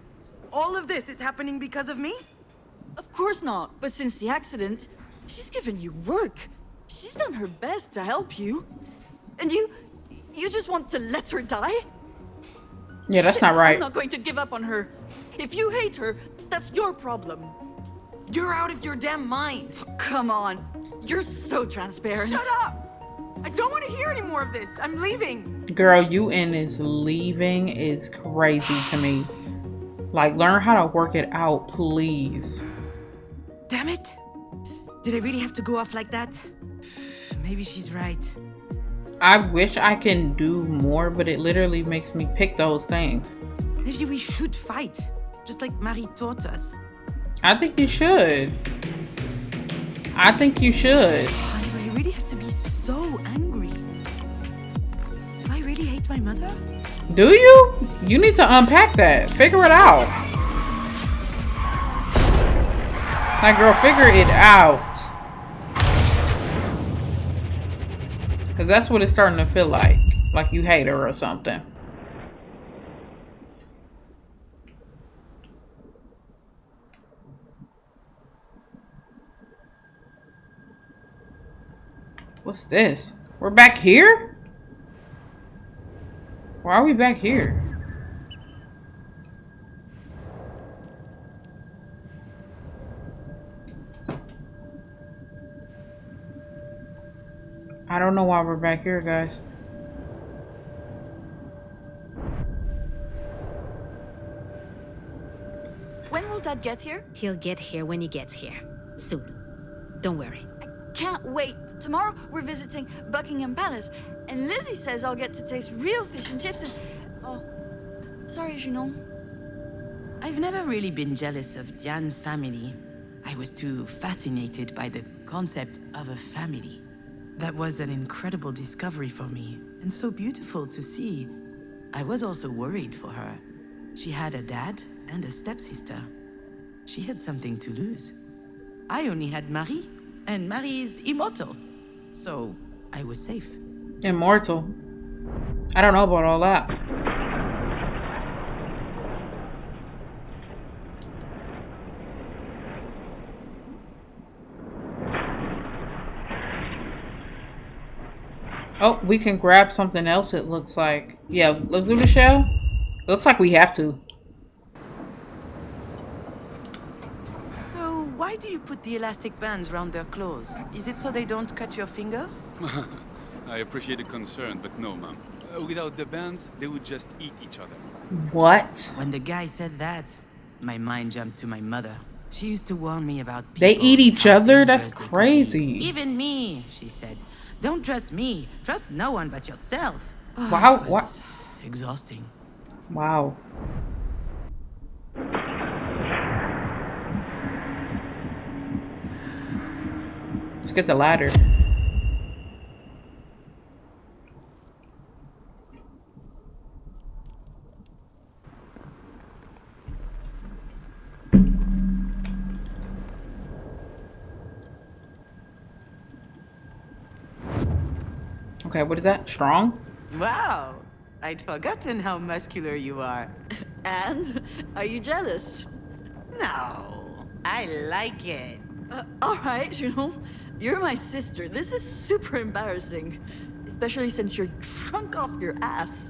All of this is happening because of me? Of course not. But since the accident, she's given you work. She's done her best to help you. And you just want to let her die? Yeah, that's Shit, not right. I'm not going to give up on her. If you hate her, that's your problem. You're out of your damn mind. Oh, come on. You're so transparent. Shut up! I don't want to hear any more of this. I'm leaving. Girl, you and is leaving is crazy to me. Like, learn how to work it out, please. Damn it. Did I really have to go off like that? Maybe she's right. I wish I can do more, but it literally makes me pick those things. Maybe we should fight. Just like Marie taught us. I think you should. I think you should. Do I really have to be so angry? Do I really hate my mother? Do you? You need to unpack that. Figure it out. Like, girl, figure it out. Because that's what it's starting to feel like. Like you hate her or something. What's this? We're back here? Why are we back here? I don't know why we're back here, guys. When will Dad get here? He'll get here when he gets here. Soon. Don't worry. Can't wait. Tomorrow we're visiting Buckingham Palace, and Lizzie says I'll get to taste real fish and chips and... Oh, sorry, Junon. I've never really been jealous of Diane's family. I was too fascinated by the concept of a family. That was an incredible discovery for me, and so beautiful to see. I was also worried for her. She had a dad and a stepsister. She had something to lose. I only had Marie, and Marie is immortal. So I was safe. Immortal. I don't know about all that. Oh, we can grab something else, it looks like. Yeah, let's do the shell. It looks like we have to. So why do you put the elastic bands around their claws? Is it so they don't cut your fingers? I appreciate the concern, but no, ma'am. Without the bands, they would just eat each other. What? When the guy said that, my mind jumped to my mother. She used to warn me about people. They eat each how other? That's dangerous they could be. crazy. Even me, she said. Don't trust me. Trust no one but yourself. Wow. It was What? exhausting. Wow. Let's get the ladder. Okay, what is that? Strong? Wow. I'd forgotten how muscular you are. And are you jealous? No, I like it. All right, Junon. You're my sister. This is super embarrassing. Especially since you're drunk off your ass.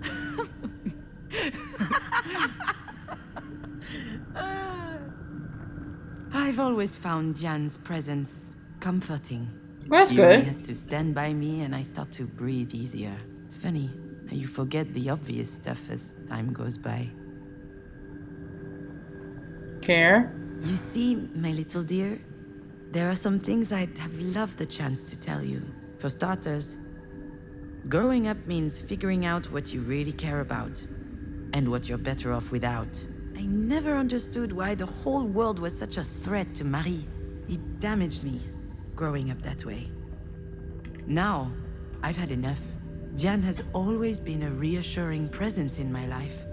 I've always found Diane's presence comforting. That's She only good. has to stand by me and I start to breathe easier. It's funny how you forget the obvious stuff as time goes by. Care? You see, my little dear, there are some things I'd have loved the chance to tell you. For starters, growing up means figuring out what you really care about and what you're better off without. I never understood why the whole world was such a threat to Marie. It damaged me, growing up that way. Now, I've had enough. Diane has always been a reassuring presence in my life.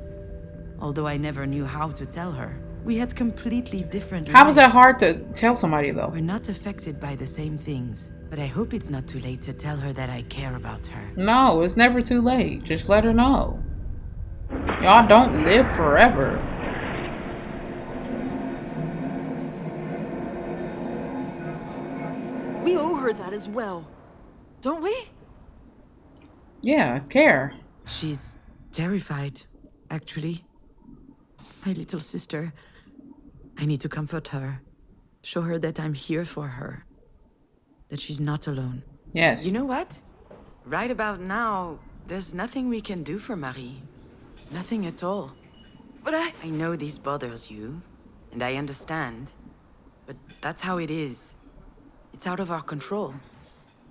Although I never knew how to tell her. We had completely different How is that lives. hard to tell somebody though? We're not affected by the same things, but I hope it's not too late to tell her that I care about her. No, it's never too late. Just let her know. Y'all don't live forever. We owe her that as well. Don't we? Yeah, care. She's terrified, actually. My little sister. I need to comfort her. Show her that I'm here for her. That she's not alone. Yes. You know what? Right about now, there's nothing we can do for Marie. Nothing at all. But I know this bothers you, and I understand. But that's how it is. It's out of our control.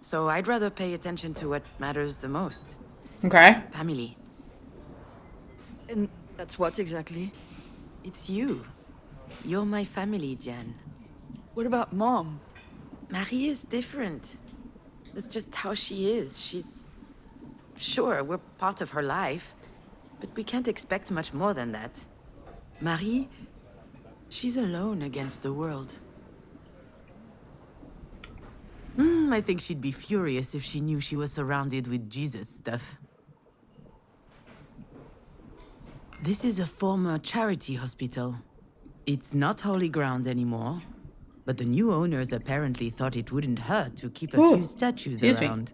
So I'd rather pay attention to what matters the most. Okay. Family. And that's what exactly? It's you. You're my family, Jan. What about Mom? Marie is different. That's just how she is. She's... Sure, we're part of her life, but we can't expect much more than that. Marie, she's alone against the world. I think she'd be furious if she knew she was surrounded with Jesus stuff. This is a former charity hospital. It's not holy ground anymore, but the new owners apparently thought it wouldn't hurt to keep a Ooh, few statues excuse me. around.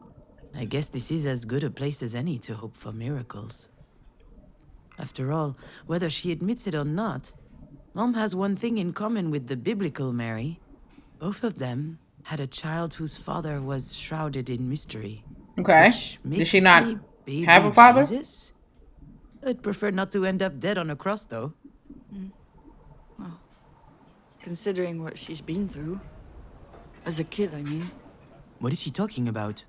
I guess this is as good a place as any to hope for miracles. After all, whether she admits it or not, Mom has one thing in common with the biblical Mary. Both of them had a child whose father was shrouded in mystery. Okay. Which Did makes she not me baby have a father? Jesus? I'd prefer not to end up dead on a cross, though. Considering what she's been through. As a kid, I mean. What is she talking about?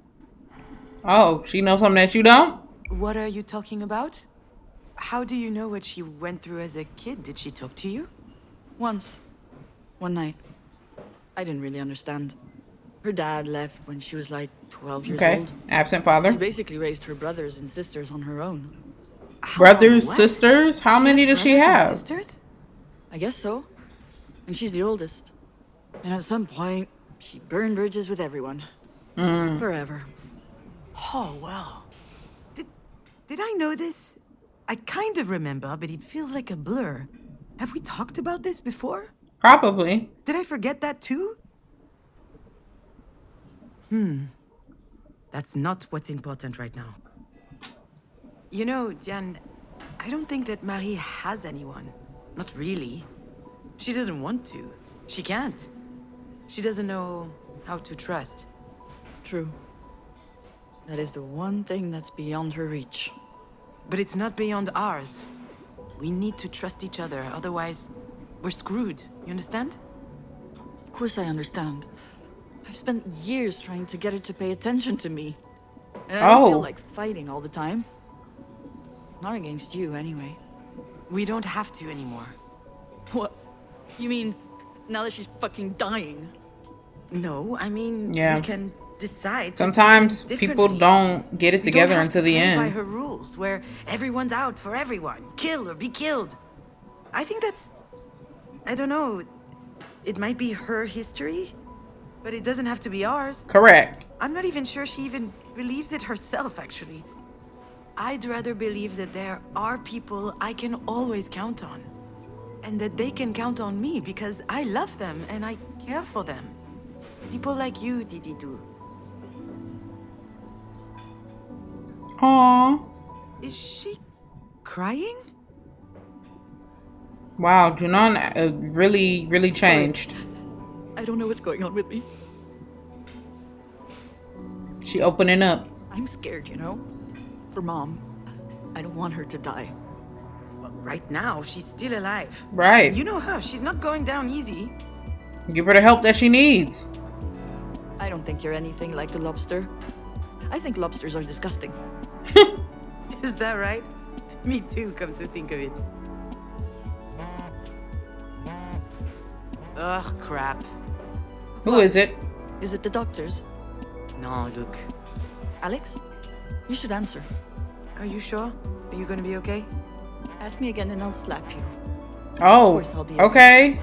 Oh, she knows something that you don't? What are you talking about? How do you know what she went through as a kid? Did she talk to you? Once. One night. I didn't really understand. Her dad left when she was like 12 years Okay. old. Absent She father. basically raised her brothers and sisters on her own. Brothers, What? sisters? How She many has does she brothers and have? sisters? I guess so. And she's the oldest. And at some point, she burned bridges with everyone. Forever. Oh, wow. Did I know this? I kind of remember, but it feels like a blur. Have we talked about this before? Probably. Did I forget that too? That's not what's important right now. You know, Diane, I don't think that Marie has anyone. Not really. She doesn't want to. She can't. She doesn't know how to trust. True. That is the one thing that's beyond her reach. But it's not beyond ours. We need to trust each other, otherwise we're screwed. You understand? Of course I understand. I've spent years trying to get her to pay attention to me. And I don't feel like fighting all the time. Not against you, anyway. We don't have to anymore. What? You mean, now that she's fucking dying? No, I mean, Yeah. we can decide. Sometimes people differently. don't get it We don't together have until to the play by end. her rules, where everyone's out for everyone. Kill or be killed. I think that's... I don't know. It might be her history, but it doesn't have to be ours. Correct. I'm not even sure she even believes it herself, actually. I'd rather believe that there are people I can always count on. And that they can count on me because I love them and I care for them. People like you, Dididou. Aww. Is she crying? Wow, Junon really changed. I don't know what's going on with me. She opening up. I'm scared, you know? For Mom. I don't want her to die. Well, right now, she's still alive. Right. You know her, she's not going down easy. Give her the help that she needs. I don't think you're anything like a lobster. I think lobsters are disgusting. Is that right? Me too, come to think of it. Ugh, crap. Who is it? Is it the doctors? No, look. Alex? You should answer. Are you sure? Are you gonna be okay? Ask me again and I'll slap you. Oh, course I'll be okay.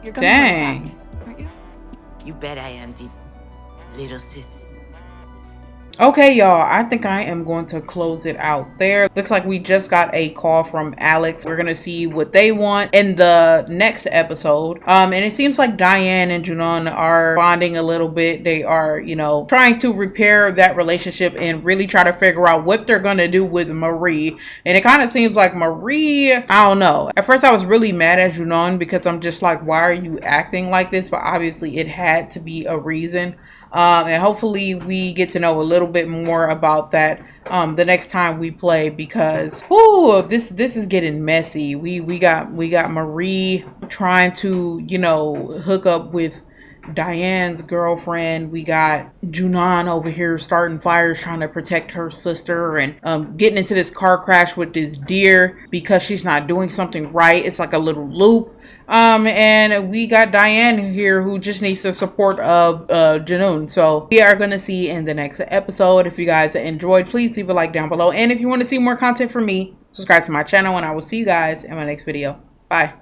You're gonna Dang. run back, aren't you? You bet I am, little sis. Okay, y'all, I think I am going to close it out there. Looks like we just got a call from Alex. We're gonna see what they want in the next episode. And it seems like Diane and Junon are bonding a little bit. They are, you know, trying to repair that relationship and really try to figure out what they're gonna do with Marie. And it kind of seems like Marie, I don't know. At first I was really mad at Junon because I'm just like, why are you acting like this? But obviously it had to be a reason. And hopefully we get to know a little bit more about that the next time we play, because whoo, this is getting messy. We got Marie trying to, you know, hook up with Diane's girlfriend. We got Junon over here starting fires trying to protect her sister, and getting into this car crash with this deer because she's not doing something right. It's like a little loop. And we got Diane here who just needs the support of Junon. So we are going to see in the next episode. If you guys enjoyed, please leave a like down below. And if you want to see more content from me, subscribe to my channel, and I will see you guys in my next video. Bye.